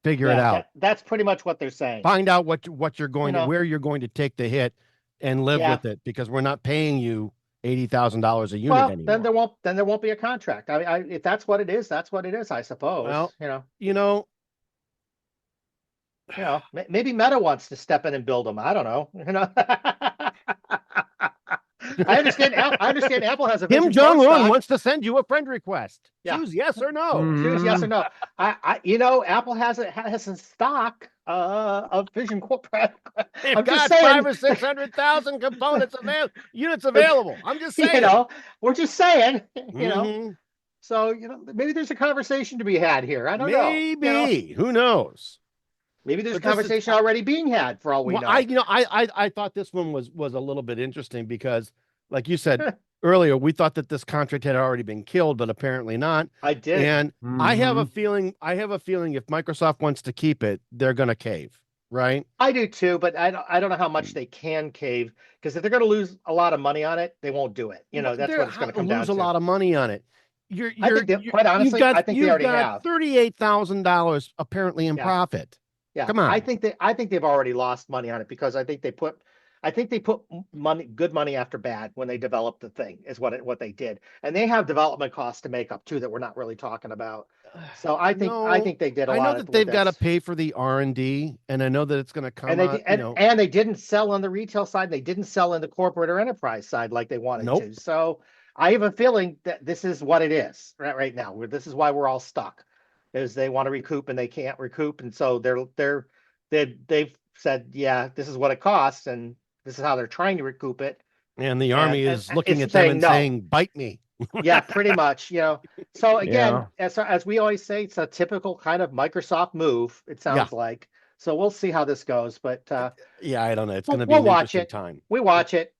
Figure it out. That's pretty much what they're saying. Find out what you're going to, where you're going to take the hit and live with it, because we're not paying you $80,000 a unit anymore. Then there won't be a contract. I if that's what it is, that's what it is, I suppose. Well, maybe Meta wants to step in and build them. I don't know. I understand Apple has a Kim Jong-un wants to send you a friend request. Yeah. Choose yes or no. Choose yes or no. Apple has a stock of Vision Corporate. I'm just saying, 500,000 or 600,000 components units available. I'm just saying. We're just saying. So maybe there's a conversation to be had here. I don't know. Maybe. Who knows? Maybe there's a conversation already being had for all we know. I thought this one was a little bit interesting because, like you said earlier, we thought that this contract had already been killed, but apparently not. I did. And I have a feeling if Microsoft wants to keep it, they're going to cave, right? I do too, but I don't know how much they can cave, because if they're going to lose a lot of money on it, they won't do it. That's what it's going to come down to. Lose a lot of money on it. Quite honestly, I think they already have $38,000 apparently in profit. Yeah, come on. I think they've already lost money on it, because I think they put good money after bad when they developed the thing is what they did, and they have development costs to make up too that we're not really talking about. So I think they did a lot. I know that they've got to pay for the R&D, and I know that it's going to come. And they didn't sell on the retail side. They didn't sell in the corporate or enterprise side like they wanted to. So I have a feeling that this is what it is right now. This is why we're all stuck. Is they want to recoup and they can't recoup, and so they've said, this is what it costs, and this is how they're trying to recoup it. And the Army is looking at them and saying, "Bite me." Yeah, pretty much. So again, as we always say, it's a typical kind of Microsoft move. It sounds like. So we'll see how this goes, but I don't know. It's going to be an interesting time. We watch it.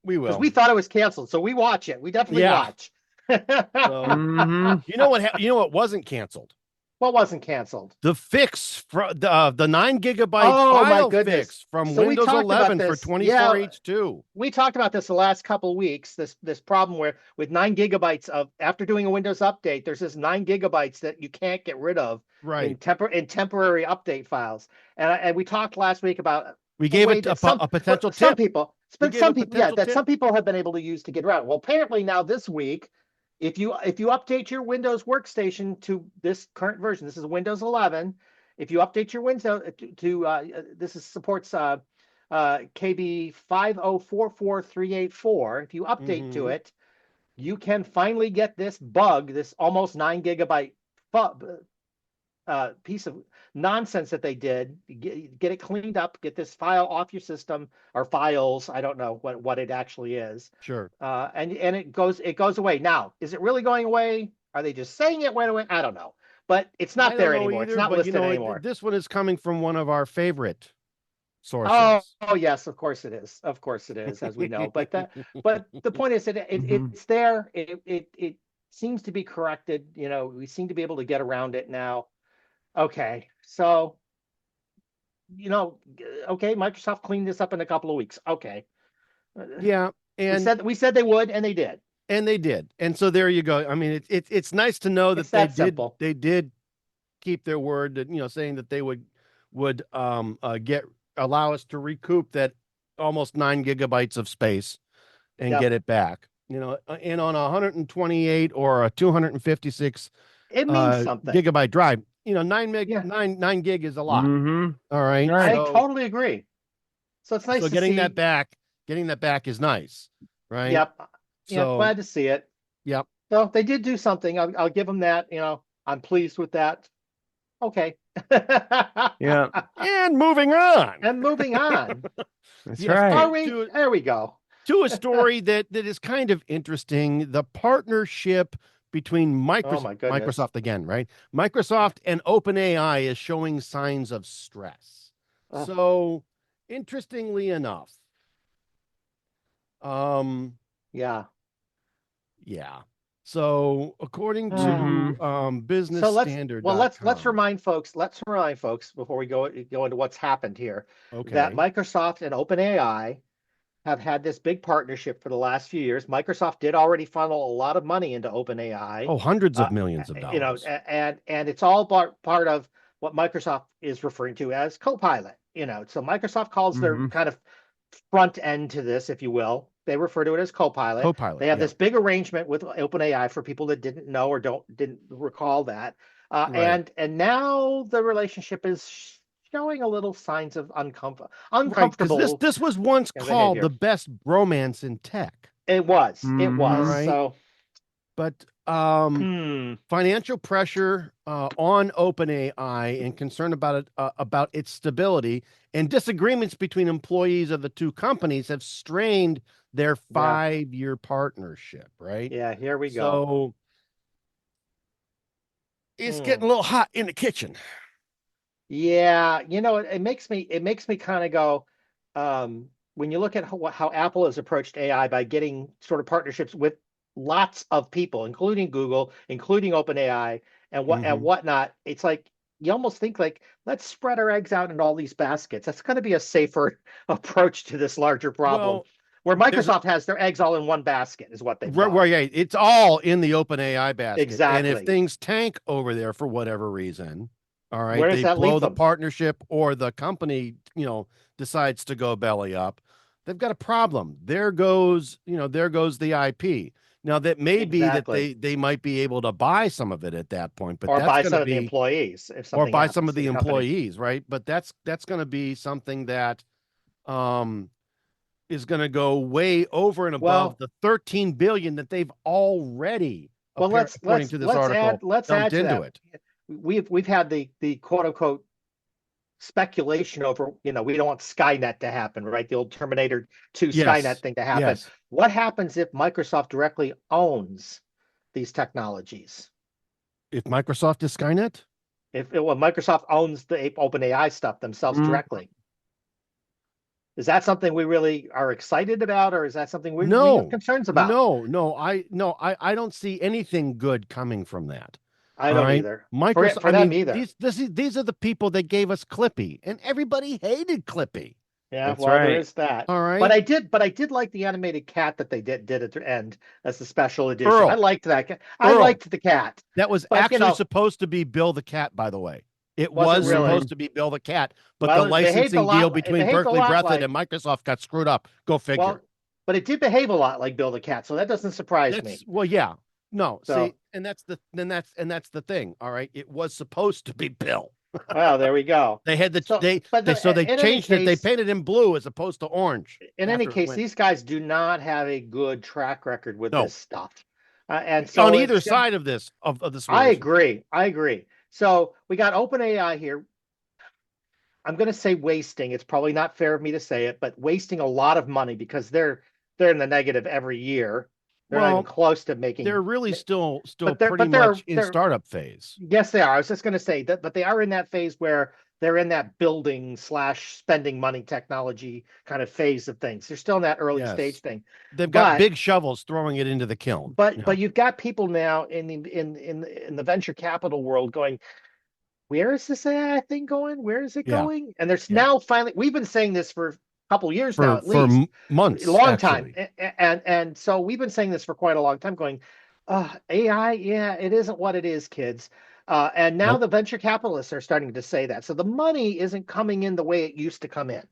We will. Because we thought it was canceled, so we watch it. We definitely watch. So, You know what wasn't canceled? What wasn't canceled? The fix for the 9 gigabyte file fix from Windows 11 for 24H2. We talked about this the last couple of weeks. This problem where with 9 gigabytes after doing a Windows update, there's this 9 gigabytes that you can't get rid of in temporary update files. And we talked last week about we gave it a potential tip. Some people have been able to use to get around. Well, apparently now this week, if you update your Windows workstation to this current version, this is Windows 11. If you update your Windows this supports KB 5044384. If you update to it, you can finally get this bug, this almost 9 gigabyte piece of nonsense that they did, get it cleaned up, get this file off your system, or files. I don't know what it actually is. Sure. And it goes away. Now, is it really going away? Are they just saying it went away? I don't know. But it's not there anymore. Either, it's not listed anymore. This one is coming from one of our favorite sources. Oh yes, of course it is. Of course it is, as we know. But the point is that it's there. It seems to be corrected. We seem to be able to get around it now. Okay, so okay, Microsoft cleaned this up in a couple of weeks. Okay. Yeah, and we said they would, and they did. And they did. And so there you go. I mean, it's nice to know that they did keep their word, that saying that they would allow us to recoup that almost 9 gigabytes of space and get it back. And on a 128 or a 256 it means something. Gigabyte drive, 9 gig is a lot. All right. I totally agree. So it's nice to getting that back is nice, right? Yep. So, glad to see it. Yep. So they did do something. I'll give them that. I'm pleased with that. Okay. Yeah. And moving on. That's right. There we go. To a story that is kind of interesting. The partnership between Microsoft again, right? Microsoft and OpenAI is showing signs of stress. So interestingly enough, yeah. So according to Business Standard, let's remind folks before we go into what's happened here, that Microsoft and OpenAI have had this big partnership for the last few years. Microsoft did already funnel a lot of money into OpenAI. Hundreds of millions of dollars. And it's all part of what Microsoft is referring to as Copilot. So Microsoft calls their kind of front end to this, if you will. They refer to it as Copilot. They have this big arrangement with OpenAI for people that didn't know or didn't recall that. And now the relationship is showing a little signs of uncomfortable. Right, this was once called the best bromance in tech. It was. It was. Right? So, but financial pressure on OpenAI and concern about its stability and disagreements between employees of the two companies have strained their 5-year partnership, right? Yeah, here we go. So it's getting a little hot in the kitchen. Yeah, it makes me kind of go, when you look at how Apple has approached AI by getting sort of partnerships with lots of people, including Google, including OpenAI, and whatnot. It's like you almost think like, let's spread our eggs out in all these baskets. That's going to be a safer approach to this larger problem. Where Microsoft has their eggs all in one basket is what they've done. Right, it's all in the OpenAI basket. Exactly. And if things tank over there for whatever reason, all right, they blow the partnership or the company, decides to go belly up, they've got a problem. There goes the IP. Now that may be that they might be able to buy some of it at that point, but or buy some of the employees, right? But that's going to be something that is going to go way over and above the $13 billion that they've already according to this article let's add to that. We've had the quote unquote speculation over, we don't want Skynet to happen, right? The old Terminator 2 Skynet thing to happen. Yes. What happens if Microsoft directly owns these technologies? If Microsoft is Skynet? If Microsoft owns the OpenAI stuff themselves directly. Is that something we really are excited about, or is that something we have concerns about? No, I don't see anything good coming from that. I don't either. Microsoft, for them either. These are the people that gave us Clippy, and everybody hated Clippy. Yeah, there is that. All right. But I did like the animated cat that they did at the end as the special edition. Earl. I liked that. I liked the cat. That was actually supposed to be Bill the Cat, by the way. It was supposed to be Bill the Cat, but the licensing deal between Berkeley Breathitt and Microsoft got screwed up. Go figure. But it did behave a lot like Bill the Cat, so that doesn't surprise me. Well, yeah. No, so, see, and that's the thing. All right, it was supposed to be Bill. Well, there we go. They had they changed it. They painted him blue as opposed to orange. In any case, these guys do not have a good track record with this stuff, and so on either side of this I agree. So we got OpenAI here. I'm going to say wasting. It's probably not fair of me to say it, but wasting a lot of money because they're in the negative every year. They're not even close to making. They're really still pretty much in startup phase. Yes, they are. I was just going to say that, but they are in that phase where they're in that building / spending money technology kind of phase of things. They're still in that early stage thing. They've got big shovels throwing it into the kiln. But you've got people now in the venture capital world going, where is this AI thing going? Where is it going? And there's now finally, we've been saying this for couple years now, at least for months, a long time, and so we've been saying this for quite a long time, going, AI, it isn't what it is, kids. And now the venture capitalists are starting to say that. So the money isn't coming in the way it used to come in.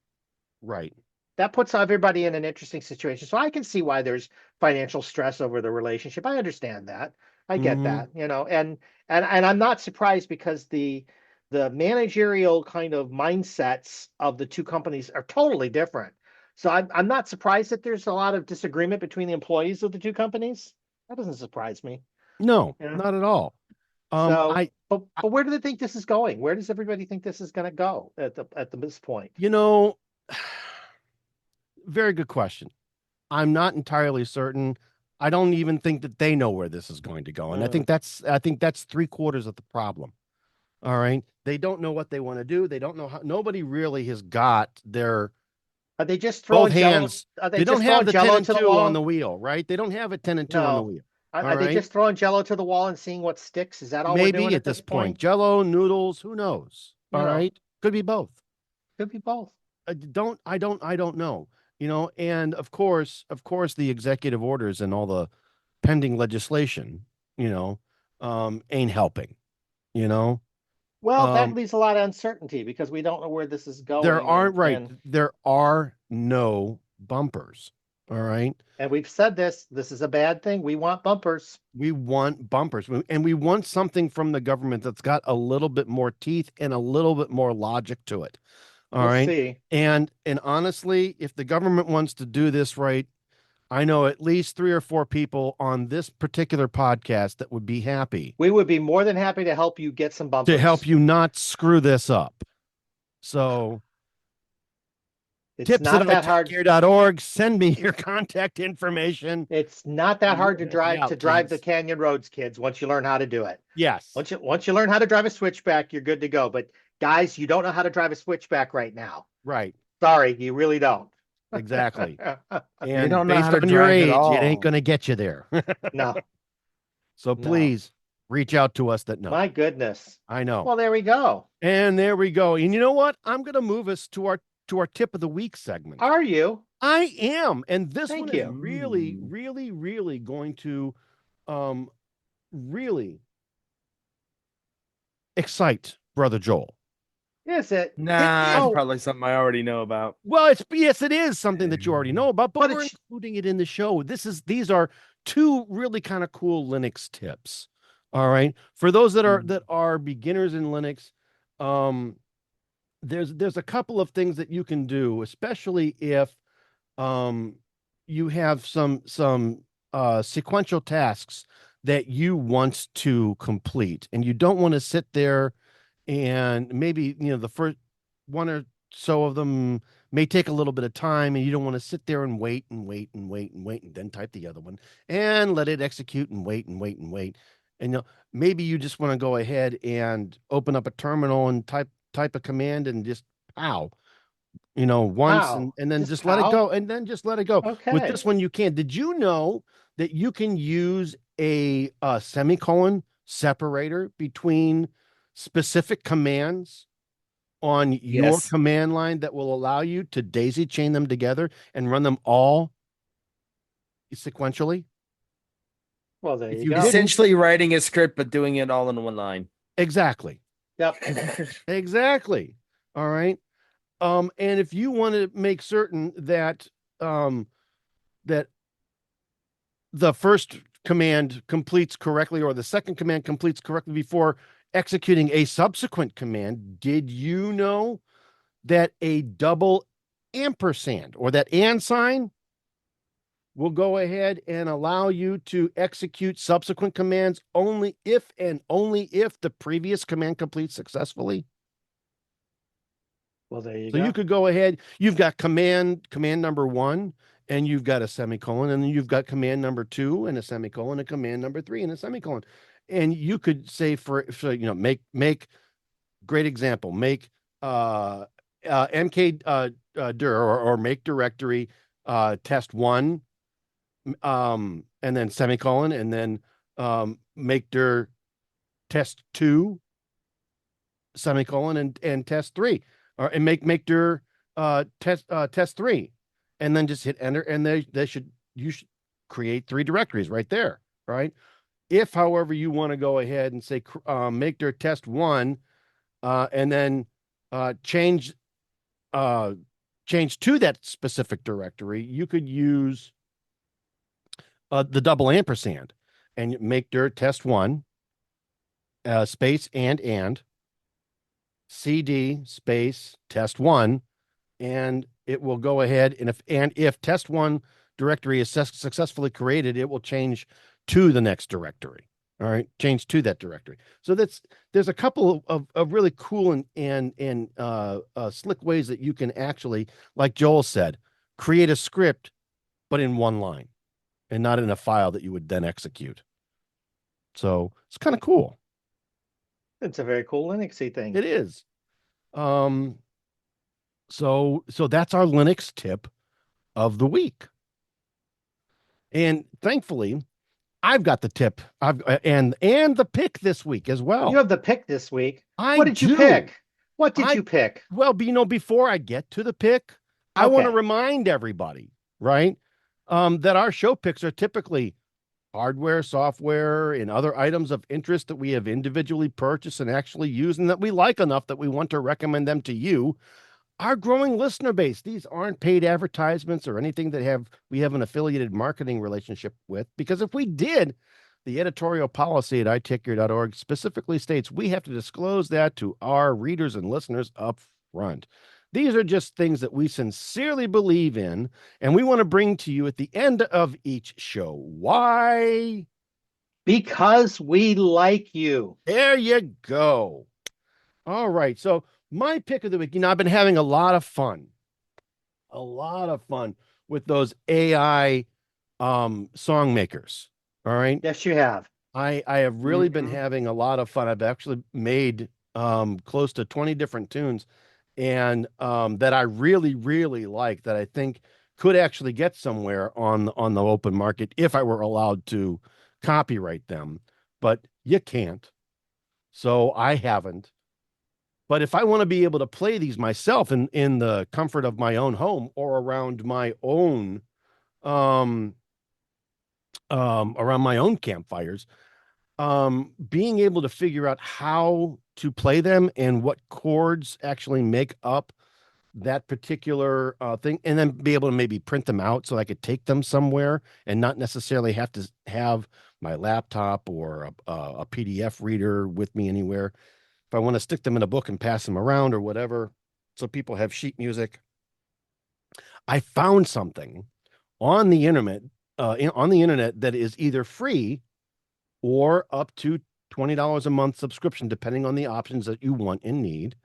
Right. That puts everybody in an interesting situation. So I can see why there's financial stress over the relationship. I understand that. I get that, and I'm not surprised because the managerial kind of mindsets of the two companies are totally different. So I'm not surprised that there's a lot of disagreement between the employees of the two companies. That doesn't surprise me. No, not at all. But where do they think this is going? Where does everybody think this is going to go at this point? Very good question. I'm not entirely certain. I don't even think that they know where this is going to go, and I think that's 3/4 of the problem. All right. They don't know what they want to do. They don't know how. Nobody really has got their. Are they just throwing both hands? They don't have the 10 and 2 on the wheel, right? They don't have a 10 and 2 on the wheel. Are they just throwing Jello to the wall and seeing what sticks? Is that all we're doing at this point? Jello, noodles, who knows? All right. Could be both. Could be both. I don't know. And of course, the executive orders and all the pending legislation, ain't helping. Well, that leaves a lot of uncertainty because we don't know where this is going. There are no bumpers. All right. And we've said this is a bad thing. We want bumpers. We want bumpers. And we want something from the government that's got a little bit more teeth and a little bit more logic to it. All right. See. And honestly, if the government wants to do this right, I know at least 3 or 4 people on this particular podcast that would be happy. We would be more than happy to help you get some bumpers. To help you not screw this up. So it's tips not that hard. iTechGear.org. Send me your contact information. It's not that hard to drive the canyon roads, kids, once you learn how to do it. Yes. Once you learn how to drive a switchback, you're good to go. But guys, you don't know how to drive a switchback right now. Right. Sorry, you really don't. Exactly. And you don't know based how to on your drive age, at all. it ain't going to get you there. No. So please reach out to us that know. My goodness. I know. Well, there we go. And there we go. And you know what? I'm going to move us to our tip of the week segment. Are you? I am. And this Thank one you. is really, really, really going to really excite Brother Joel. Is it? Nah, it's probably something I already know about. Well, yes, it is something that you already know about, but we're including it in the show. These are 2 really kind of cool Linux tips. All right. For those that are beginners in Linux, there's a couple of things that you can do, especially if you have some sequential tasks that you want to complete, and you don't want to sit there and maybe, the first 1 or so of them may take a little bit of time, and you don't want to sit there and wait and then type the other one and let it execute and wait. And maybe you just want to go ahead and open up a terminal and type a command and just once and then just let it go and then just let it go. Okay. With this one, you can. Did you know that you can use a semicolon separator between specific commands on your command line that will allow you to daisy chain them together and run them all sequentially? Well, there you go. Essentially writing a script, but doing it all in one line. Exactly. Yep. Exactly. All right. And if you want to make certain that that the first command completes correctly, or the second command completes correctly before executing a subsequent command, did you know that a double ampersand, or that and sign, will go ahead and allow you to execute subsequent commands only if the previous command completes successfully? Well, there you go. So you could go ahead. You've got command number 1, and you've got a semicolon, and then you've got command number 2 and a semicolon, and command number 3 and a semicolon. And you could say for make great example, make mk dir, or make directory test 1, and then semicolon, and then make dir test 2, semicolon, and test 3, and make dir test 3, and then just hit enter, and you should create 3 directories right there, right? If, however, you want to go ahead and say make dir test 1, and then change to that specific directory, you could use the double ampersand and make dir test 1 space and cd space test 1, and it will go ahead, and if test 1 directory is successfully created, it will change to the next directory. All right, change to that directory. So there's a couple of really cool and slick ways that you can actually, like Joel said, create a script, but in one line and not in a file that you would then execute. So it's kind of cool. It's a very cool Linuxy thing. It is. So that's our Linux tip of the week. And thankfully, I've got the tip. And the pick this week as well. You have the pick this week. What did you pick? What did you pick? Well, before I get to the pick, I want to remind everybody, right, that our show picks are typically hardware, software, and other items of interest that we have individually purchased and actually used, and that we like enough that we want to recommend them to you, our growing listener base. These aren't paid advertisements or anything that we have an affiliated marketing relationship with, because if we did, the editorial policy at iTechGear.org specifically states we have to disclose that to our readers and listeners up front. These are just things that we sincerely believe in, and we want to bring to you at the end of each show. Why? Because we like you. There you go. All right. So my pick of the week, I've been having a lot of fun with those AI song makers. All right. Yes, you have. I have really been having a lot of fun. I've actually made close to 20 different tunes, and that I really, really like, that I think could actually get somewhere on the open market if I were allowed to copyright them. But you can't. So I haven't. But if I want to be able to play these myself in the comfort of my own home, or around my own campfires, being able to figure out how to play them and what chords actually make up that particular thing, and then be able to maybe print them out so I could take them somewhere and not necessarily have to have my laptop or a PDF reader with me anywhere. If I want to stick them in a book and pass them around or whatever, so people have sheet music. I found something on the internet that is either free or up to $20 a month subscription, depending on the options that you want and need.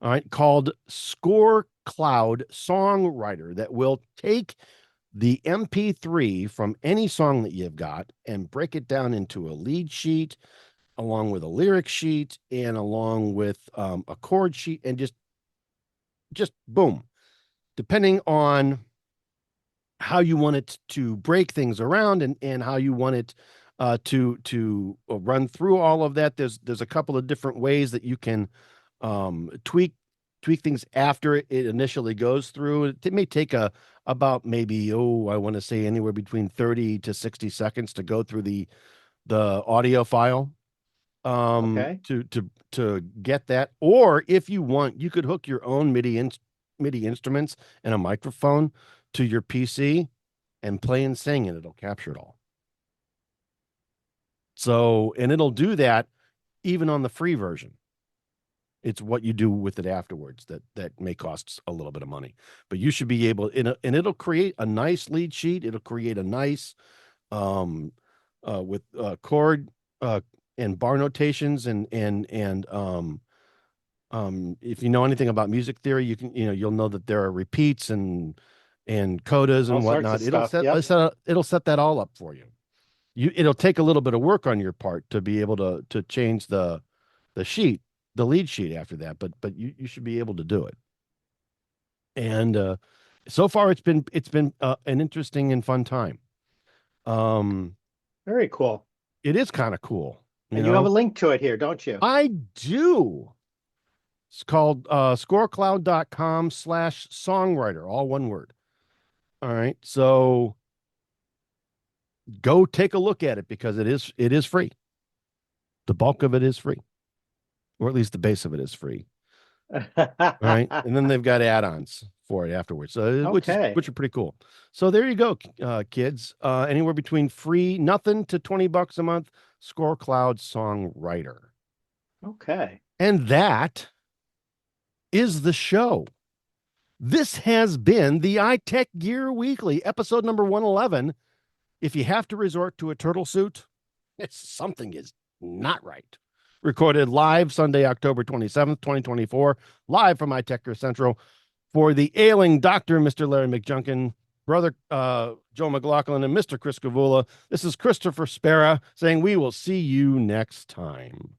All right, called Score Cloud Songwriter, that will take the MP3 from any song that you've got and break it down into a lead sheet, along with a lyric sheet, and along with a chord sheet, and just boom, depending on how you want it to break things around and how you want it to run through all of that. There's a couple of different ways that you can tweak things after it initially goes through. It may take about maybe, I want to say anywhere between 30 to 60 seconds to go through the audio file. To get that. Or if you want, you could hook your own MIDI instruments and a microphone to your PC and play and sing, and it'll capture it all. So, and it'll do that even on the free version. It's what you do with it afterwards that may cost a little bit of money, but you should be able, and it'll create a nice lead sheet. It'll create a nice, with chord and bar notations and if you know anything about music theory, you'll know that there are repeats and codas and whatnot. It'll set that all up for you. It'll take a little bit of work on your part to be able to change the sheet, the lead sheet after that, but you should be able to do it. And so far it's been an interesting and fun time. Very cool. It is kind of cool. You have a link to it here, don't you? I do. It's called scorecloud.com/songwriter, all one word. All right. So go take a look at it because it is free. The bulk of it is free, or at least the base of it is free. All right. And then they've got add-ons for it afterwards. So which are pretty cool. So there you go, kids. Anywhere between free, nothing to $20 a month, ScoreCloud Songwriter. Okay. And that is the show. This has been the iTechGear Weekly, episode number 111. If you have to resort to a turtle suit, something is not right. Recorded live Sunday, October 27th, 2024, live from iTechGear Central for the ailing Dr. Mr. Larry McJunkin, brother Joe McLaughlin, and Mr. Chris Gavula. This is Christopher Spera saying we will see you next time.